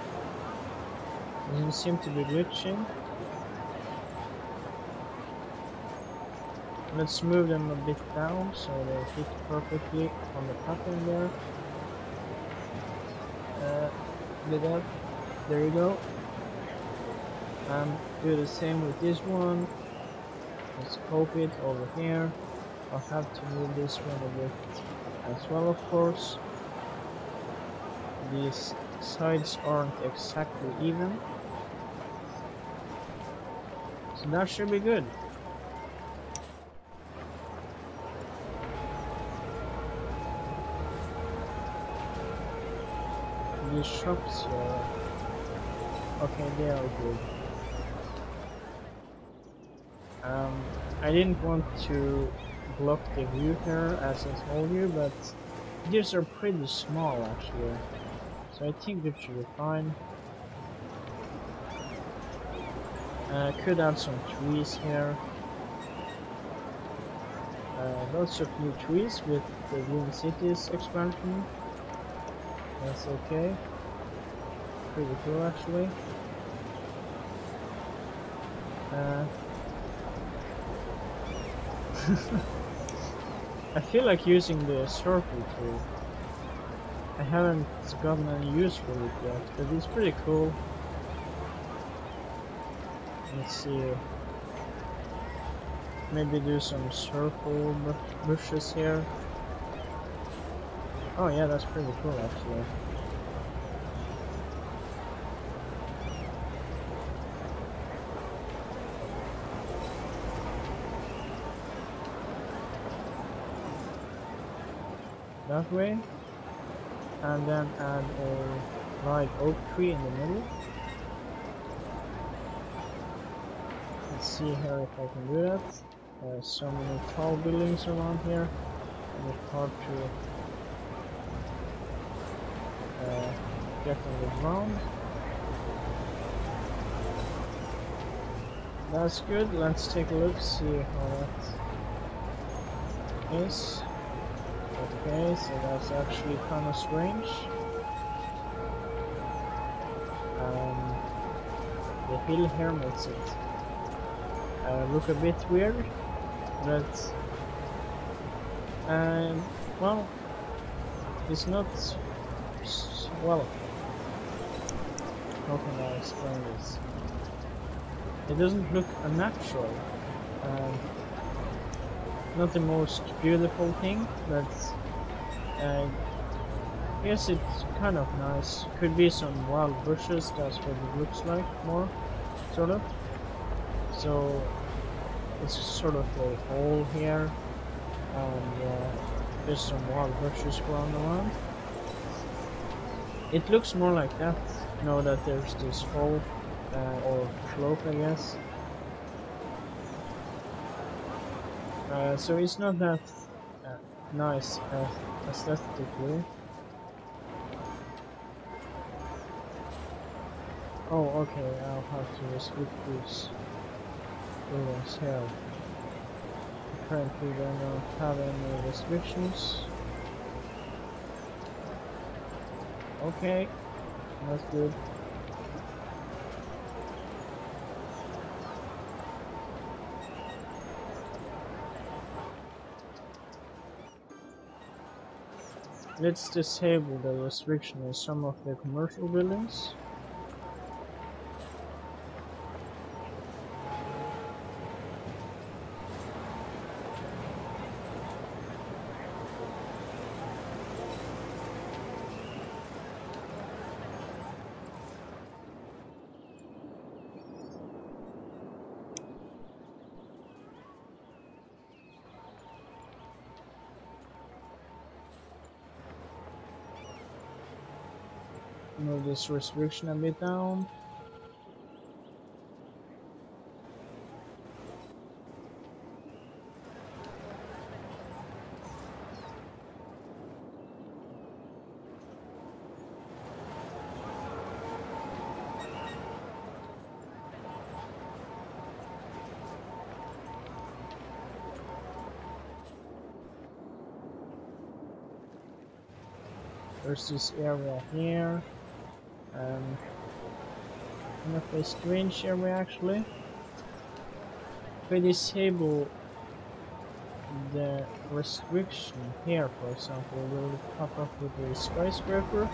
Speaker 1: Doesn't seem to be glitching. Let's move them a bit down so they fit perfectly on the pattern there. With that, there you go. And do the same with this one. Let's copy it over here. I'll have to move this one a bit as well, of course. These sides aren't exactly even. So that should be good. These shops here. Okay, they are good. I didn't want to block the view here as I told you, but these are pretty small actually. So I think that should be fine. Could add some trees here. Lots of new trees with the Green Cities expansion. That's okay. Pretty cool actually. I feel like using the circle tool. I haven't gotten any use for it yet, but it's pretty cool. Let's see. Maybe do some circle bushes here. Oh yeah, that's pretty cool actually. That way. And then add a live oak tree in the middle. Let's see here if I can do that. So many tall buildings around here, and it's hard to get on the ground. That's good. Let's take a look, see how that is. Okay, so that's actually kind of strange. The hill here makes it look a bit weird, but well, it's not well. How can I explain this? It doesn't look unnatural. Not the most beautiful thing, but yes, it's kind of nice. Could be some wild bushes, that's what it looks like more, sort of. So it's sort of a hole here, and there's some wild bushes growing around. It looks more like that, now that there's this hole, or slope, I guess. So it's not that nice aesthetically. Oh, okay, I'll have to restrict these buildings here. Currently, they don't have any restrictions. Okay, that's good. Let's disable the restriction in some of the commercial buildings. Move this restriction a bit down. There's this area here. Kind of a strange area actually. If I disable the restriction here, for example, will pop up with a skyscraper,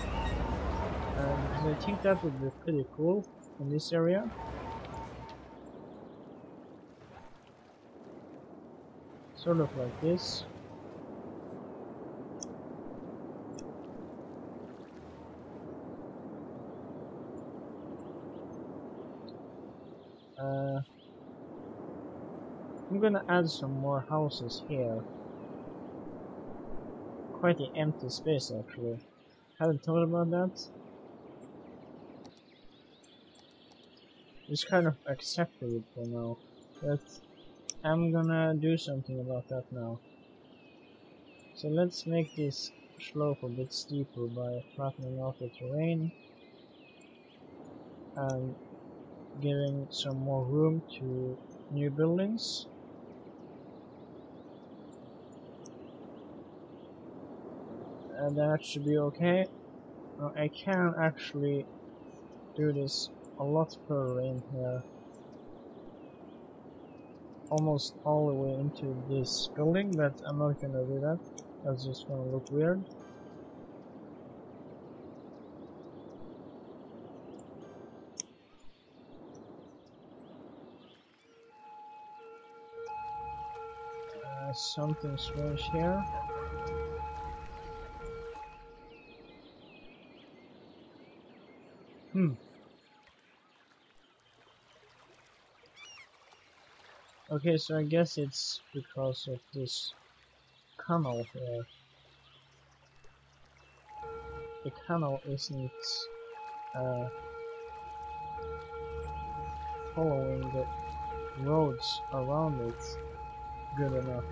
Speaker 1: and I think that would be pretty cool in this area. Sort of like this. I'm gonna add some more houses here. Quite an empty space actually. Haven't thought about that. Just kind of accepted it for now. But I'm gonna do something about that now. So let's make this slope a bit steeper by flattening out the terrain and giving some more room to new buildings. And that should be okay. I can actually do this a lot further in here. Almost all the way into this building, but I'm not gonna do that. That's just gonna look weird. Something strange here. Okay, so I guess it's because of this canal here. The canal isn't uh, following the roads around it good enough.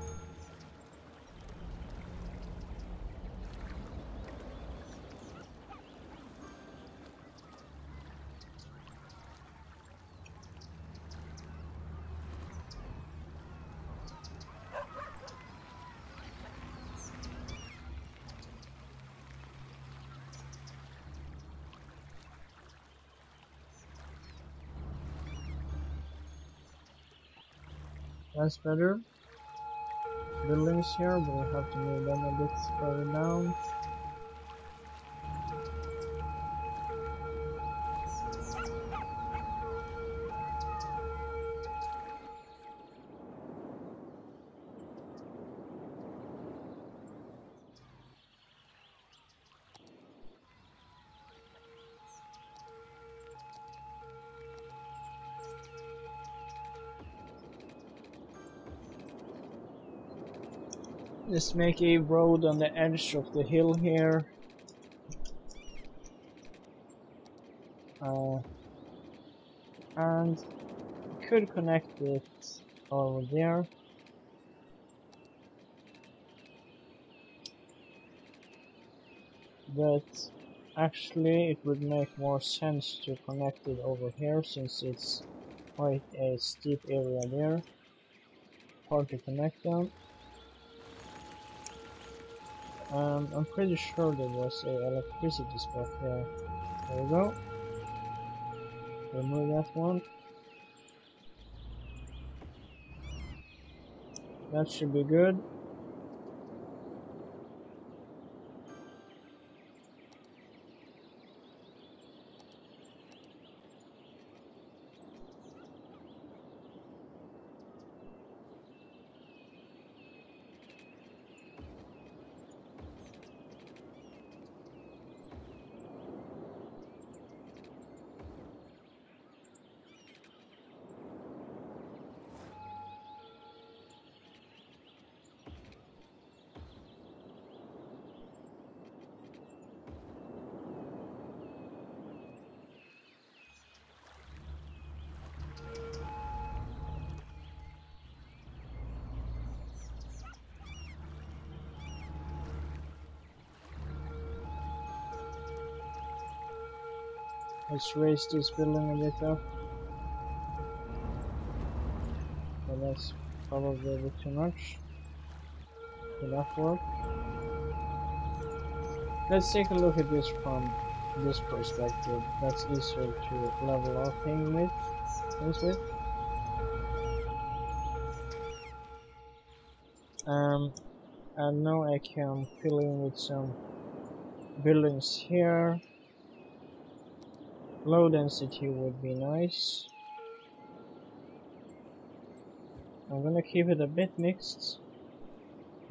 Speaker 1: That's better. Buildings here, but we have to move them a bit further down. Let's make a road on the edge of the hill here. And could connect it over there. But actually it would make more sense to connect it over here since it's quite a steep area there. Hard to connect them. I'm pretty sure there was a electricity spot there. There we go. Remove that one. That should be good. Let's raise this building a bit up. But that's probably a bit too much. Will that work? Let's take a look at this from this perspective. That's easier to level out things with. And now I can fill in with some buildings here. Low density would be nice. I'm gonna keep it a bit mixed.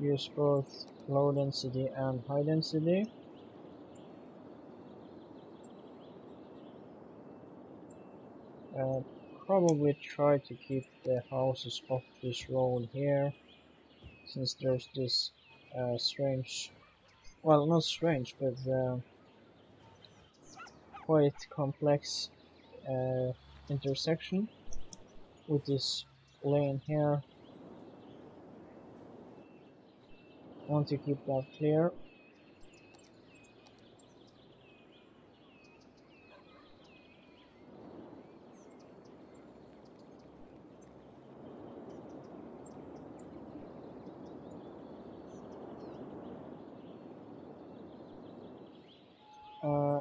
Speaker 1: Use both low density and high density. Probably try to keep the houses off this road here, since there's this strange, well, not strange, but quite complex intersection with this lane here. Want to keep that clear.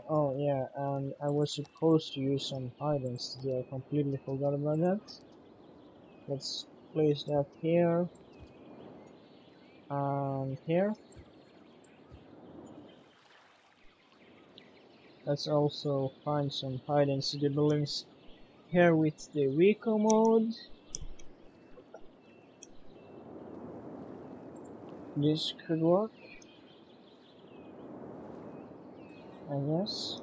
Speaker 1: Oh yeah, and I was supposed to use some high density. I completely forgot about that. Let's place that here and here. Let's also find some high density buildings here with the Rico mode. This could work, I guess.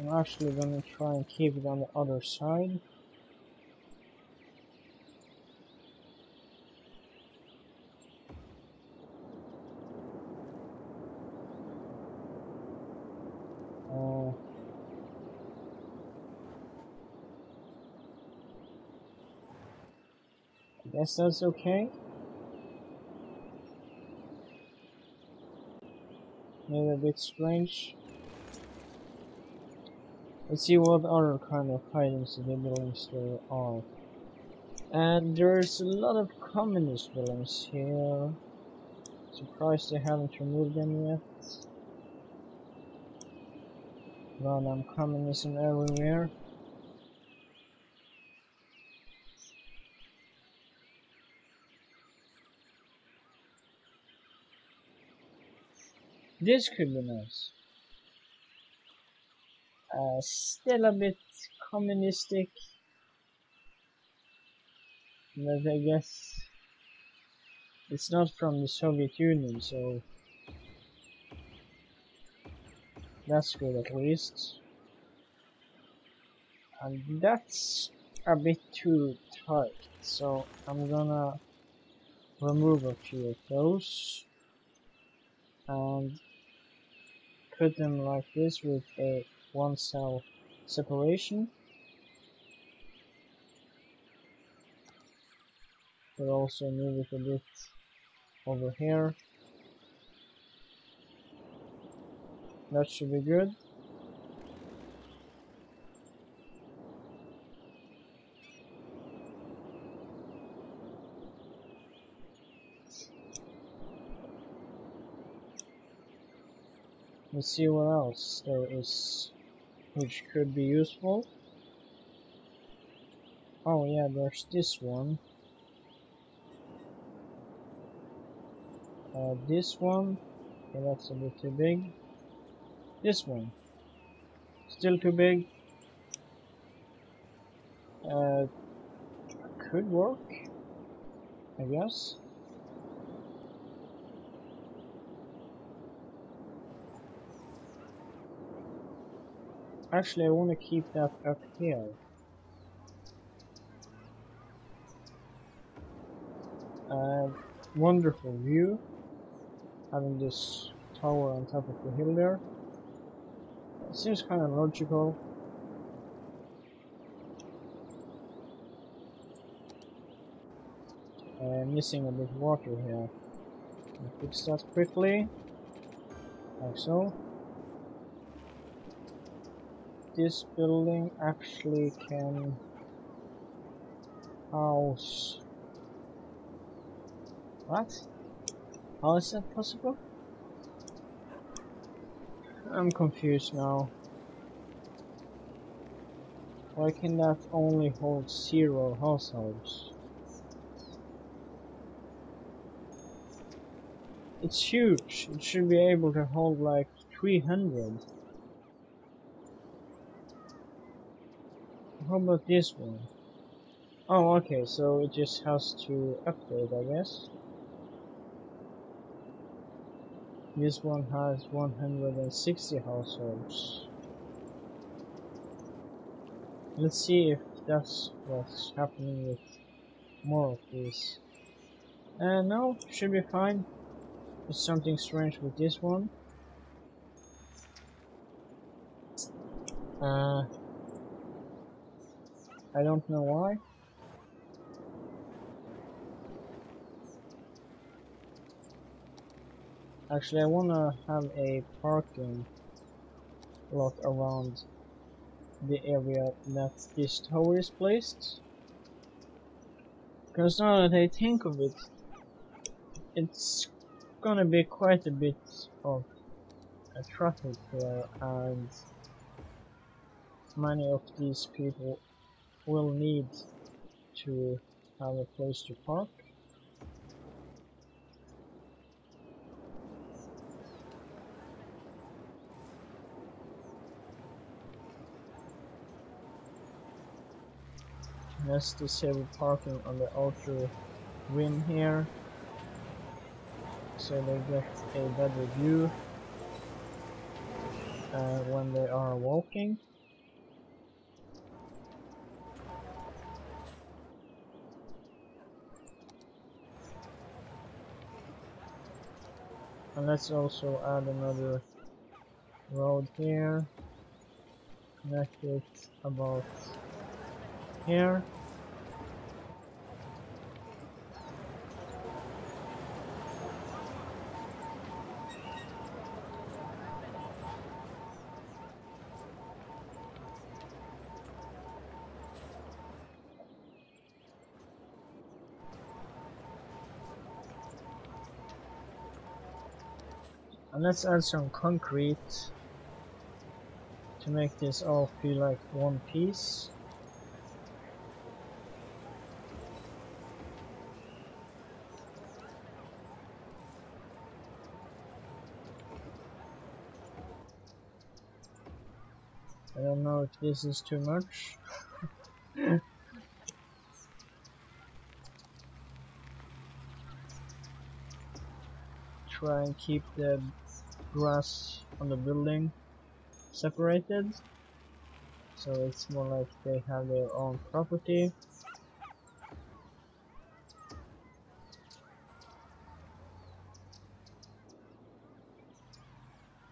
Speaker 1: I'm actually gonna try and keep it on the other side. I guess that's okay. Maybe a bit strange. Let's see what other kind of items in the buildings there are. And there's a lot of communist buildings here. Surprised they haven't removed them yet. Random communism everywhere. This could be nice. Still a bit communistic, but I guess it's not from the Soviet Union, so that's good at least. And that's a bit too tight, so I'm gonna remove a few of those and put them like this with a one cell separation. We'll also move it a bit over here. That should be good. Let's see what else there is which could be useful. Oh yeah, there's this one. This one. Okay, that's a bit too big. This one. Still too big. Could work, I guess. Actually, I want to keep that up here. Wonderful view. Having this tower on top of the hill there. It seems kind of logical. Missing a bit of water here. I'll fix that quickly. Like so. This building actually can house... What? How is that possible? I'm confused now. Why can that only hold 0 households? It's huge. It should be able to hold like 300. How about this one? Oh, okay, so it just has to update, I guess. This one has 160 households. Let's see if that's what's happening with more of these. No, should be fine. There's something strange with this one. I don't know why. Actually, I wanna have a parking lot around the area that this tower is placed. Because now that I think of it, it's gonna be quite a bit of traffic there, and many of these people will need to have a place to park. Let's disable parking on the outer rim here, so they get a better view when they are walking. And let's also add another road here, connect it about here. And let's add some concrete to make this all feel like one piece. I don't know if this is too much. Try and keep the grass on the building separated, so it's more like they have their own property.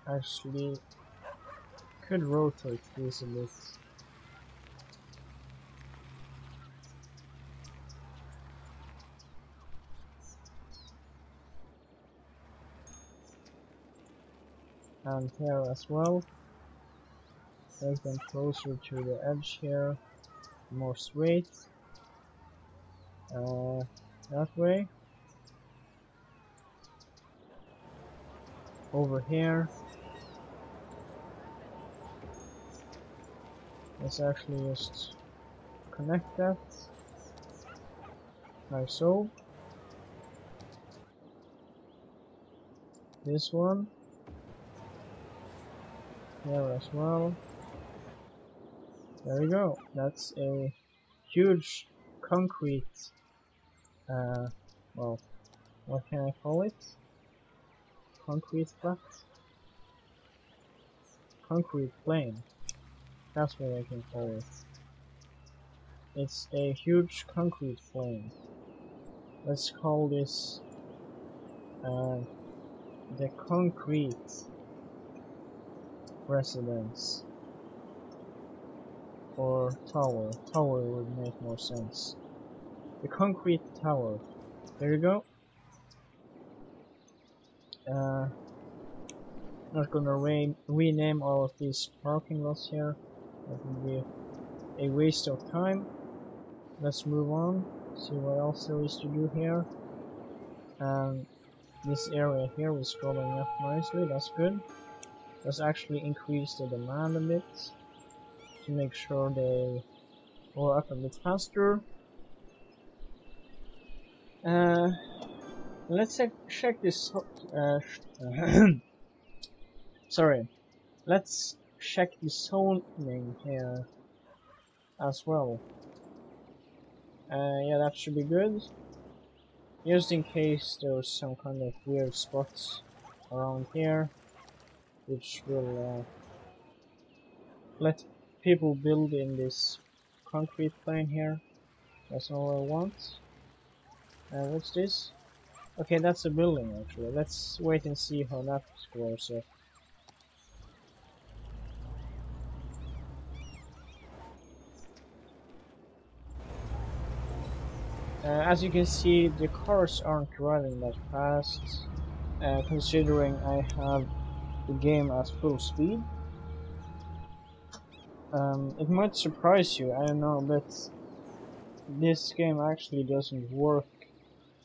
Speaker 1: Actually, could rotate this a bit. And here as well. Make them closer to the edge here, more straight. That way. Over here. Let's actually just connect that, like so. This one. Here as well. There we go. That's a huge concrete, well, what can I call it? Concrete flat? Concrete plane. That's what I can call it. It's a huge concrete plane. Let's call this the concrete residence. Or tower. Tower would make more sense. The concrete tower. There you go. Not gonna rename all of these parking lots here. That would be a waste of time. Let's move on. See what else there is to do here. And this area here is scrolling up nicely. That's good. Let's actually increase the demand a bit to make sure they go up a bit faster. Let's check this. Sorry. Let's check the zoning here as well. Yeah, that should be good. Just in case there's some kind of weird spots around here, which will let people build in this concrete plane here. That's all I want. What's this? Okay, that's a building actually. Let's wait and see how that scores up. As you can see, the cars aren't driving that fast, considering I have the game at full speed. It might surprise you, I don't know, but this game actually doesn't work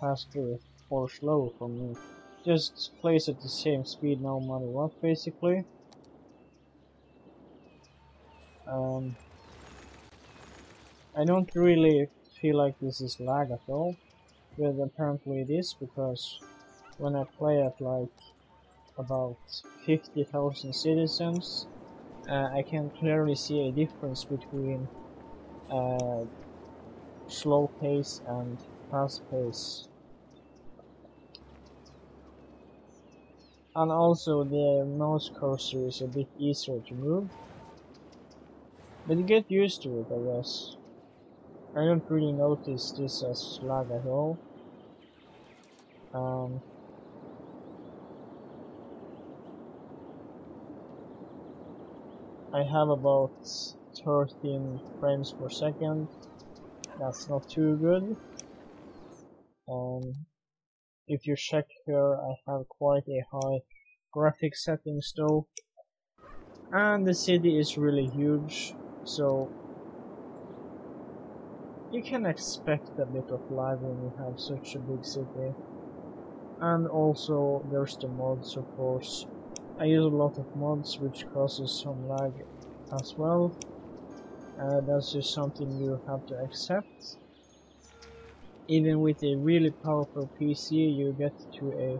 Speaker 1: faster or slow for me. Just plays at the same speed no matter what, basically. I don't really feel like this is lag at all, but apparently it is, because when I play at like about 50,000 citizens, I can clearly see a difference between slow pace and fast pace. And also the mouse cursor is a bit easier to move, but you get used to it, I guess. I don't really notice this as lag at all. I have about 13 frames per second. That's not too good. If you check here, I have quite a high graphics settings though. And the city is really huge, so you can expect a bit of lag when you have such a big city. And also there's the mods, of course. I use a lot of mods which causes some lag as well. That's just something you have to accept. Even with a really powerful PC, you get to a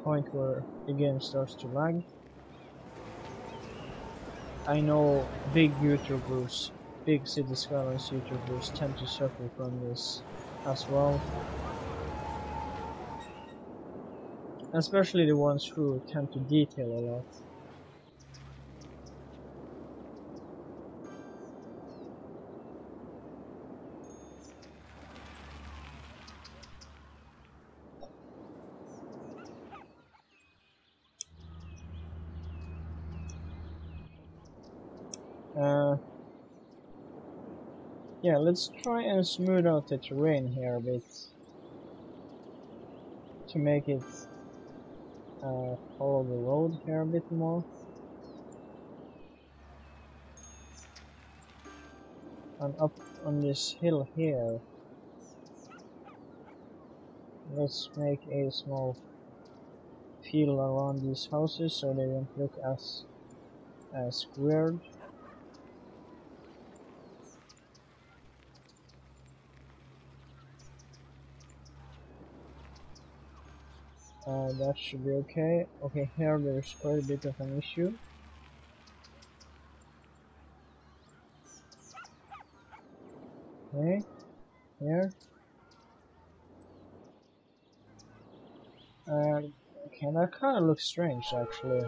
Speaker 1: point where the game starts to lag. I know big YouTubers, big City Skylines YouTubers tend to suffer from this as well. Especially the ones who tend to detail a lot. Yeah, let's try and smooth out the terrain here a bit to make it follow the road here a bit more. And up on this hill here, let's make a small field around these houses so they don't look as weird. That should be okay. Okay, here there's quite a bit of an issue. Okay, here. Okay, that kind of looks strange actually.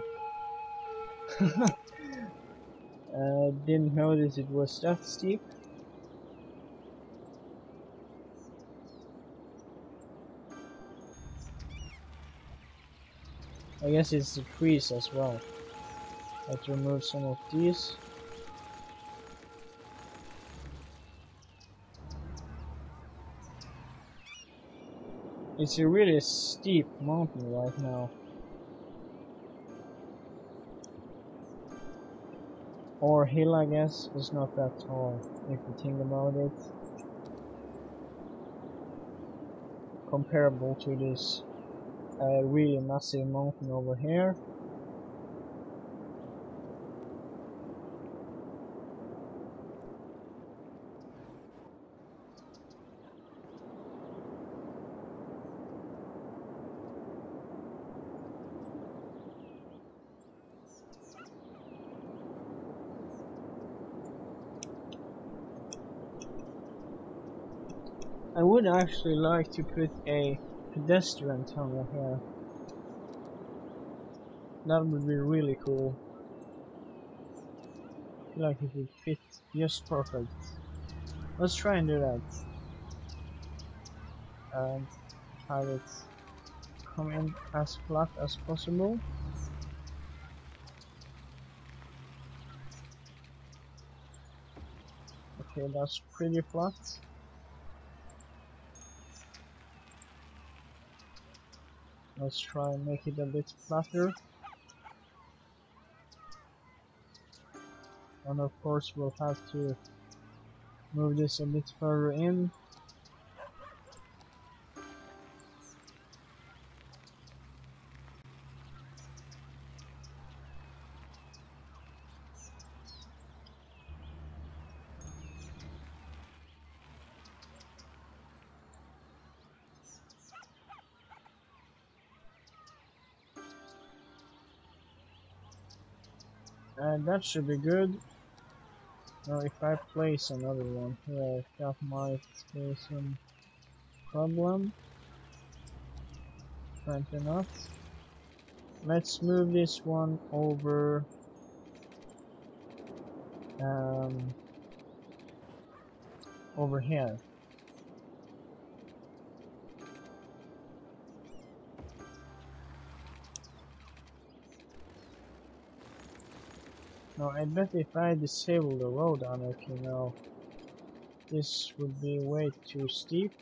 Speaker 1: Didn't notice it was that steep. I guess it's the trees as well. Let's remove some of these. It's a really steep mountain right now. Or hill, I guess. It's not that tall if you think about it. Comparable to this really massive mountain over here. I would actually like to put a pedestrian tunnel here. That would be really cool. I feel like it would fit just perfect. Let's try and do that. And have it come in as flat as possible. Okay, that's pretty flat. Let's try and make it a bit flatter. And of course we'll have to move this a bit further in. And that should be good. Now if I place another one here, that might be some problem. Apparently not. Let's move this one over over here. Now I bet if I disable the road anarchy now, this would be way too steep.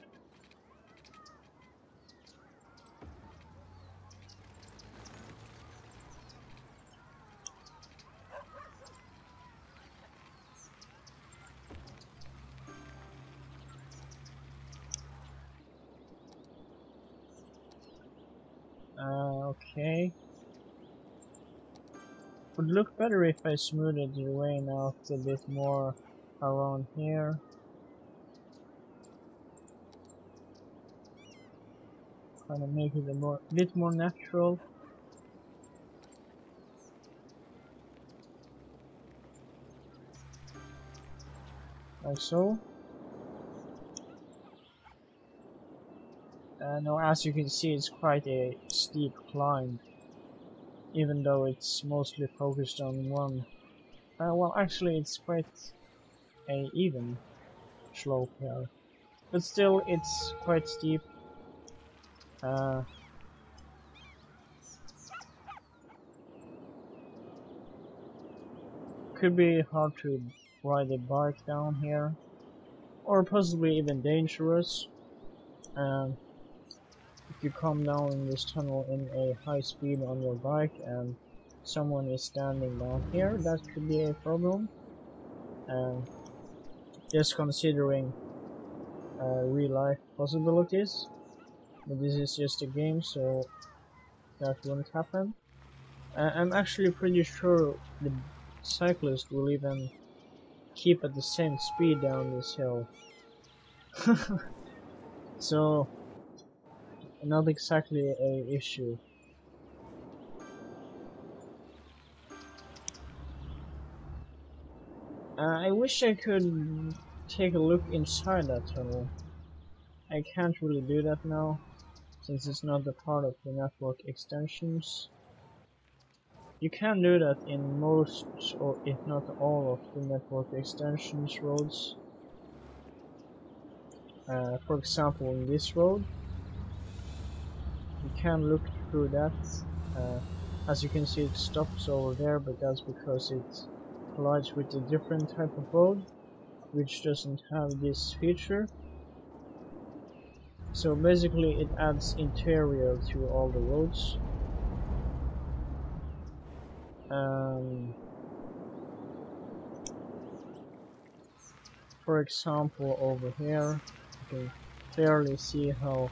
Speaker 1: Okay. Would look better if I smoothed the rain out a bit more around here. Kind of make it a bit more natural. Like so. Now as you can see, it's quite a steep climb, even though it's mostly focused on one. Well, actually, it's quite a even slope here, but still, it's quite steep. Could be hard to ride a bike down here, or possibly even dangerous. If you come down in this tunnel in a high speed on your bike and someone is standing down here, that could be a problem. Just considering real life possibilities, but this is just a game, so that won't happen. I'm actually pretty sure the cyclist will even keep at the same speed down this hill. So, not exactly a issue. I wish I could take a look inside that tunnel. I can't really do that now, since it's not a part of the network extensions. You can do that in most, or if not all, of the network extensions roads. For example, in this road, you can look through that. As you can see, it stops over there, but that's because it collides with a different type of road, which doesn't have this feature. So basically, it adds interior to all the roads. For example, over here, you can clearly see how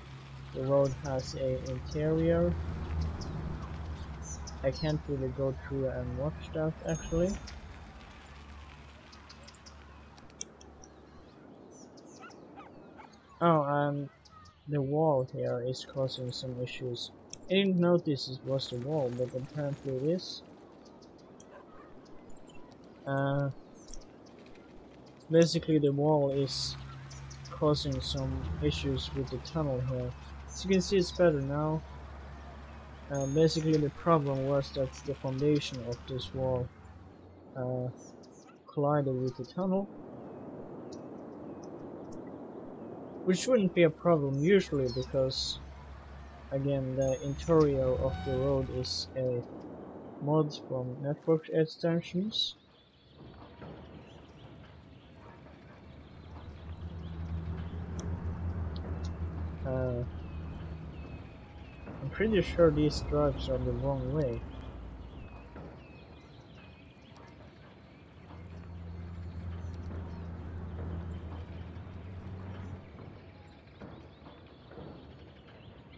Speaker 1: the road has a interior. I can't really go through and watch that actually. Oh, and the wall here is causing some issues. I didn't notice it was the wall, but apparently it is. Basically the wall is causing some issues with the tunnel here. As you can see, it's better now. Basically the problem was that the foundation of this wall collided with the tunnel, which wouldn't be a problem usually because again the interior of the road is a mod from network extensions. I'm pretty sure these drives are the wrong way.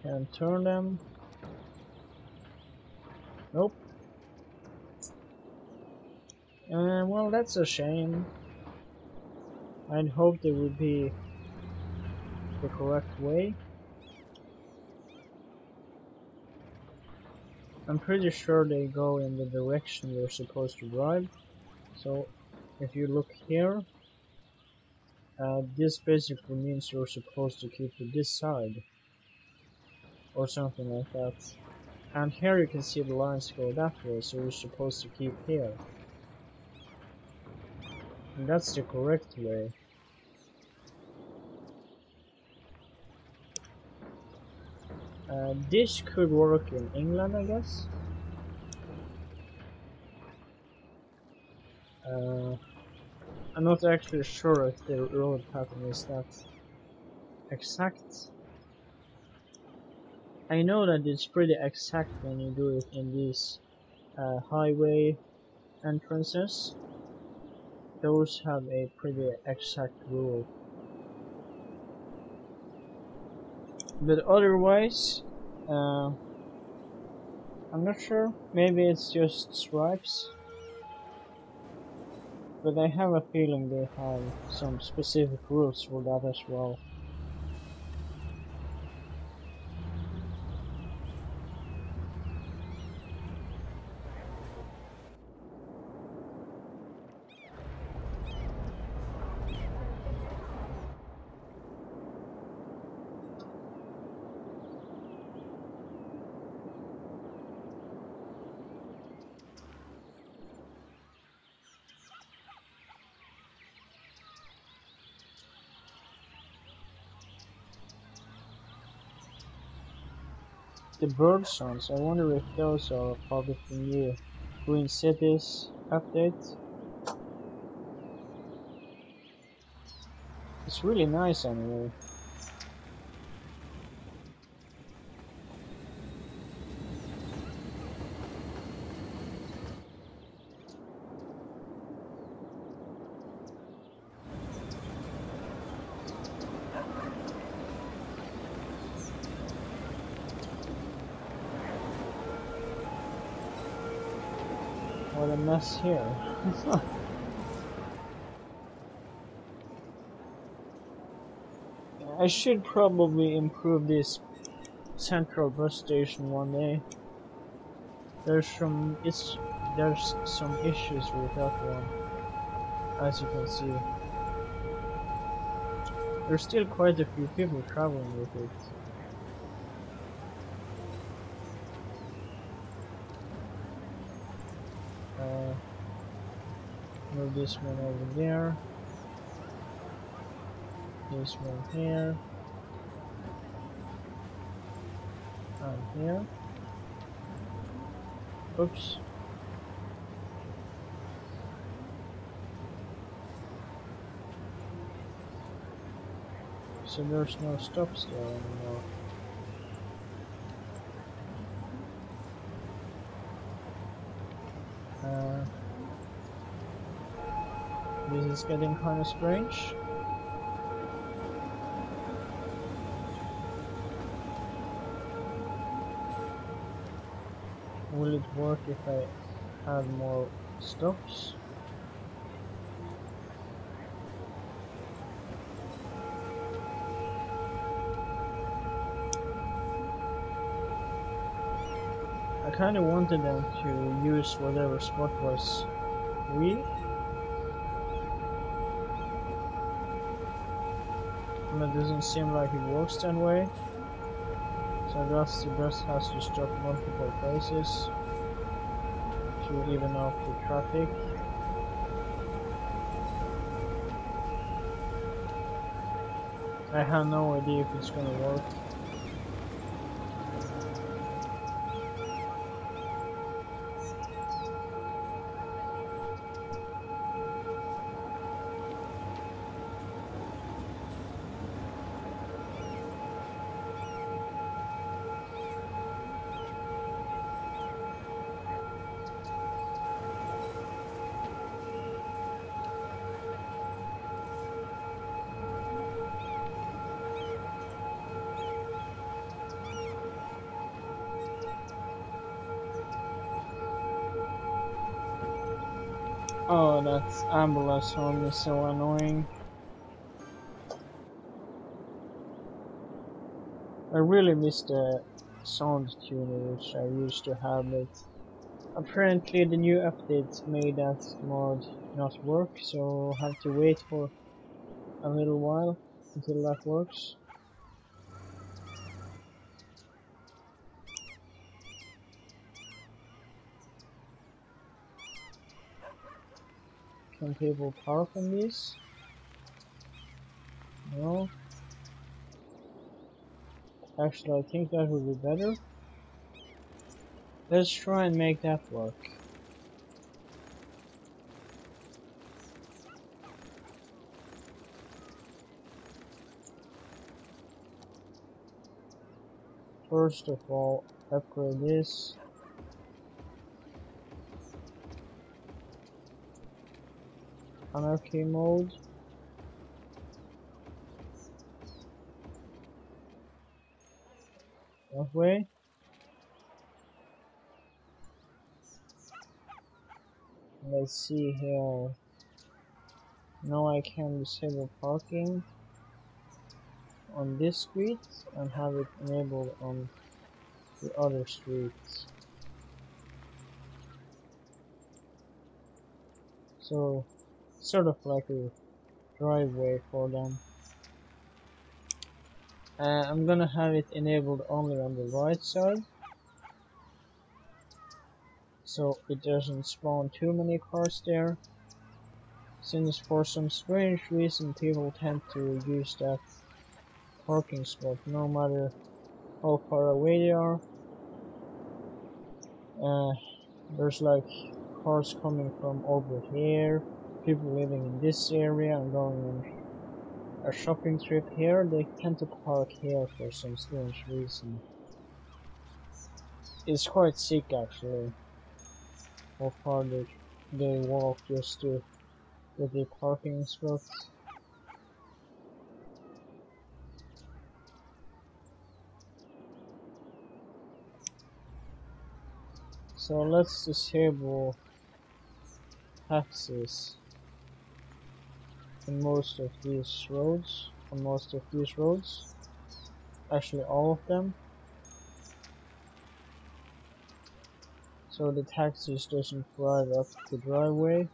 Speaker 1: Can't turn them. Nope. Well, that's a shame. I'd hoped it would be the correct way. I'm pretty sure they go in the direction you're supposed to drive. So, if you look here, this basically means you're supposed to keep to this side. Or something like that. And here you can see the lines go that way, so you're supposed to keep here. And that's the correct way. This could work in England, I guess. I'm not actually sure if the road pattern is that exact. I know that it's pretty exact when you do it in these highway entrances. Those have a pretty exact rule. But otherwise, I'm not sure. Maybe it's just stripes. But I have a feeling they have some specific rules for that as well. The bird sounds, I wonder if those are part of the new Green Cities update. It's really nice anyway. What a mess here. I should probably improve this central bus station one day. There's some issues with that one, as you can see. There's still quite a few people traveling with it. Move this one over there. This one here. And here. Oops. So there's no stops there anymore. This is getting kind of strange. Will it work if I add more stops? I kind of wanted them to use whatever spot was free. But it doesn't seem like it works that way. So I guess the bus has to stop multiple places to even out the traffic. I have no idea if it's gonna work. Oh, that ambulance horn is so annoying. I really miss the sound tuner which I used to have, but apparently the new update made that mod not work, so I have to wait for a little while until that works. Can people park on these? No. Actually, I think that would be better. Let's try and make that work. First of all, upgrade this. Anarchy mode. That way. Let's see here. Now I can disable parking on this street and have it enabled on the other streets. So, sort of like a driveway for them. I'm gonna have it enabled only on the right side, so it doesn't spawn too many cars there, since for some strange reason people tend to use that parking spot no matter how far away they are. There's like cars coming from over here, people living in this area and going on a shopping trip here, they tend to park here for some strange reason. It's quite sick actually, how far they walk just to get the parking spots. So let's disable taxis in most of these roads, actually all of them, so the taxis doesn't drive up the driveway.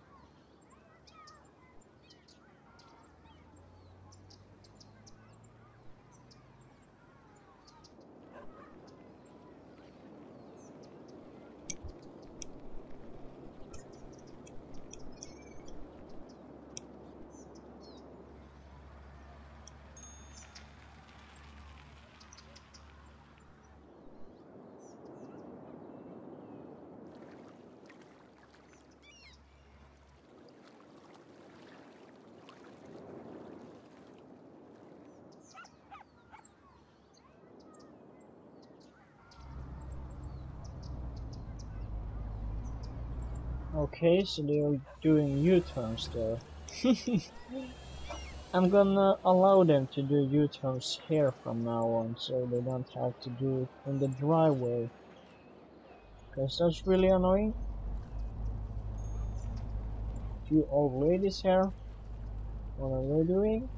Speaker 1: Okay, so they're doing U-turns there. I'm gonna allow them to do U-turns here from now on, so they don't have to do it in the driveway, because that's really annoying. You old ladies here, what are they doing?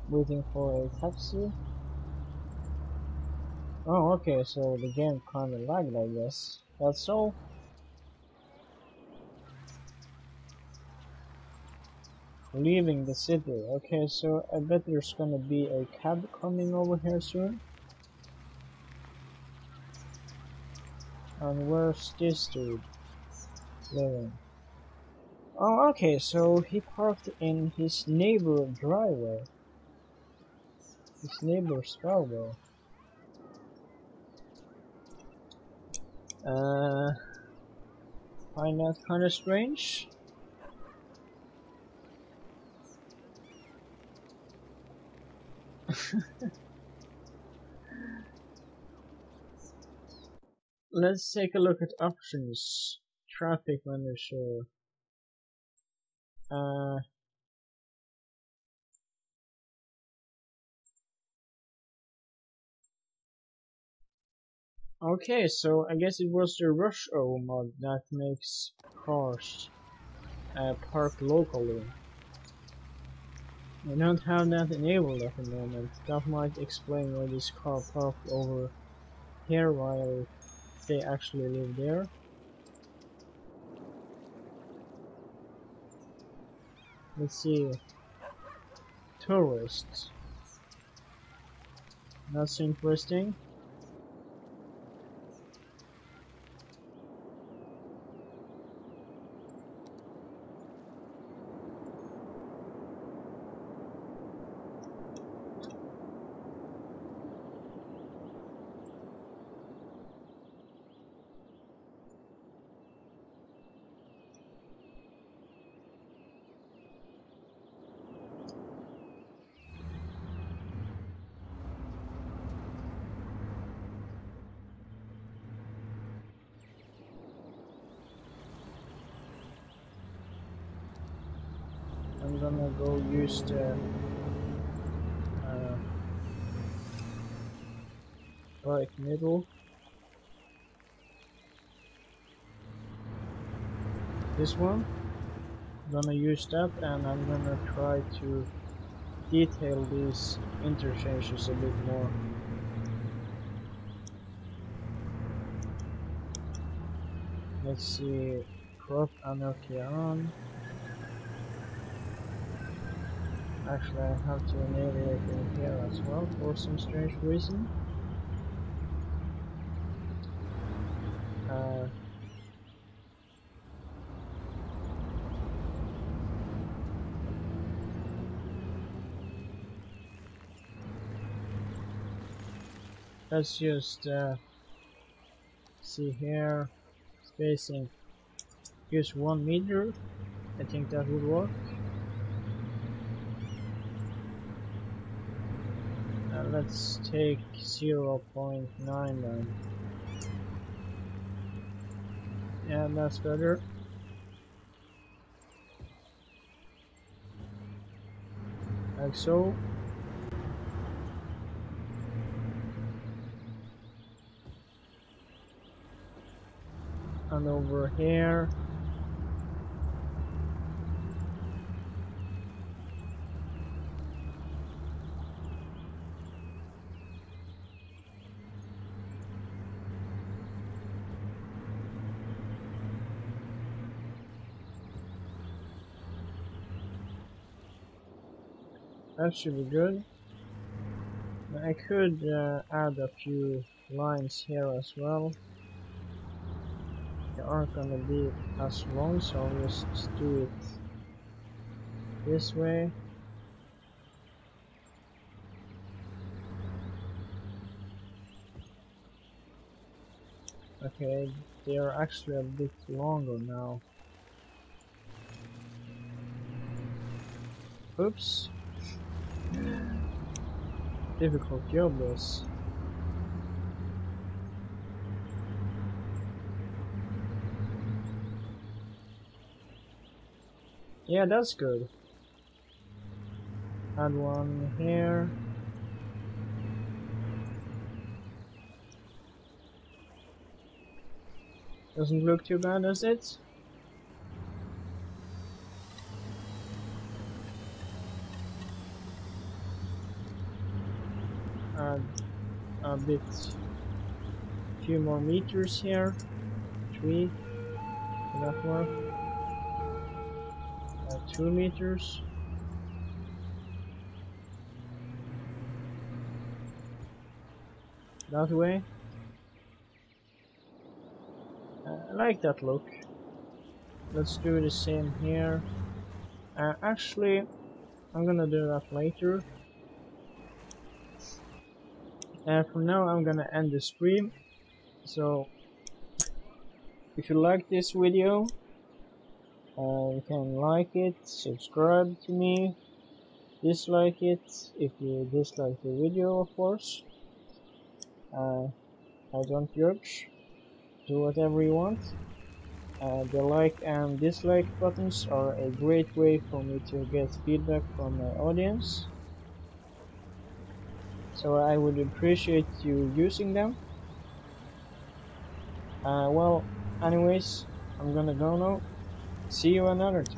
Speaker 1: Waiting for a taxi? Oh, okay, so the game kinda lagged, I guess. That's all. Leaving the city. Okay, so I bet there's gonna be a cab coming over here soon. And where's this dude living? Oh, okay, so he parked in his neighbor's driveway. Uh, find that kinda strange. Let's take a look at options. Traffic manager. Uh, okay, so I guess it was the rush hour mod that makes cars park locally. I don't have that enabled at the moment. That might explain why this car parked over here while they actually live there. Let's see. Tourists. That's interesting. I'm gonna go use the right middle. This one. I'm gonna use that, and I'm gonna try to detail these interchanges a bit more. Let's see, crop anarchy on. Actually, I have to enable it in here as well for some strange reason. Let's just see here, spacing, use 1 meter. I think that would work. Let's take 0.9 then. Yeah, that's better. Like so. And over here. That should be good. I could add a few lines here as well. They aren't gonna be as long, so I'll just do it this way. Okay, they are actually a bit longer now. Oops. Difficult job this. Yeah, that's good. Add one here. Doesn't look too bad, does it? Add a bit, few more meters here. 3. Will that work? 2 meters. That way. I like that look. Let's do the same here. Actually, I'm gonna do that later. For now, I'm gonna end the stream. So, if you like this video, you can like it, subscribe to me, dislike it if you dislike the video, of course. I don't judge. Do whatever you want. The like and dislike buttons are a great way for me to get feedback from my audience. So I would appreciate you using them. Well, anyways, I'm gonna go now. See you another time.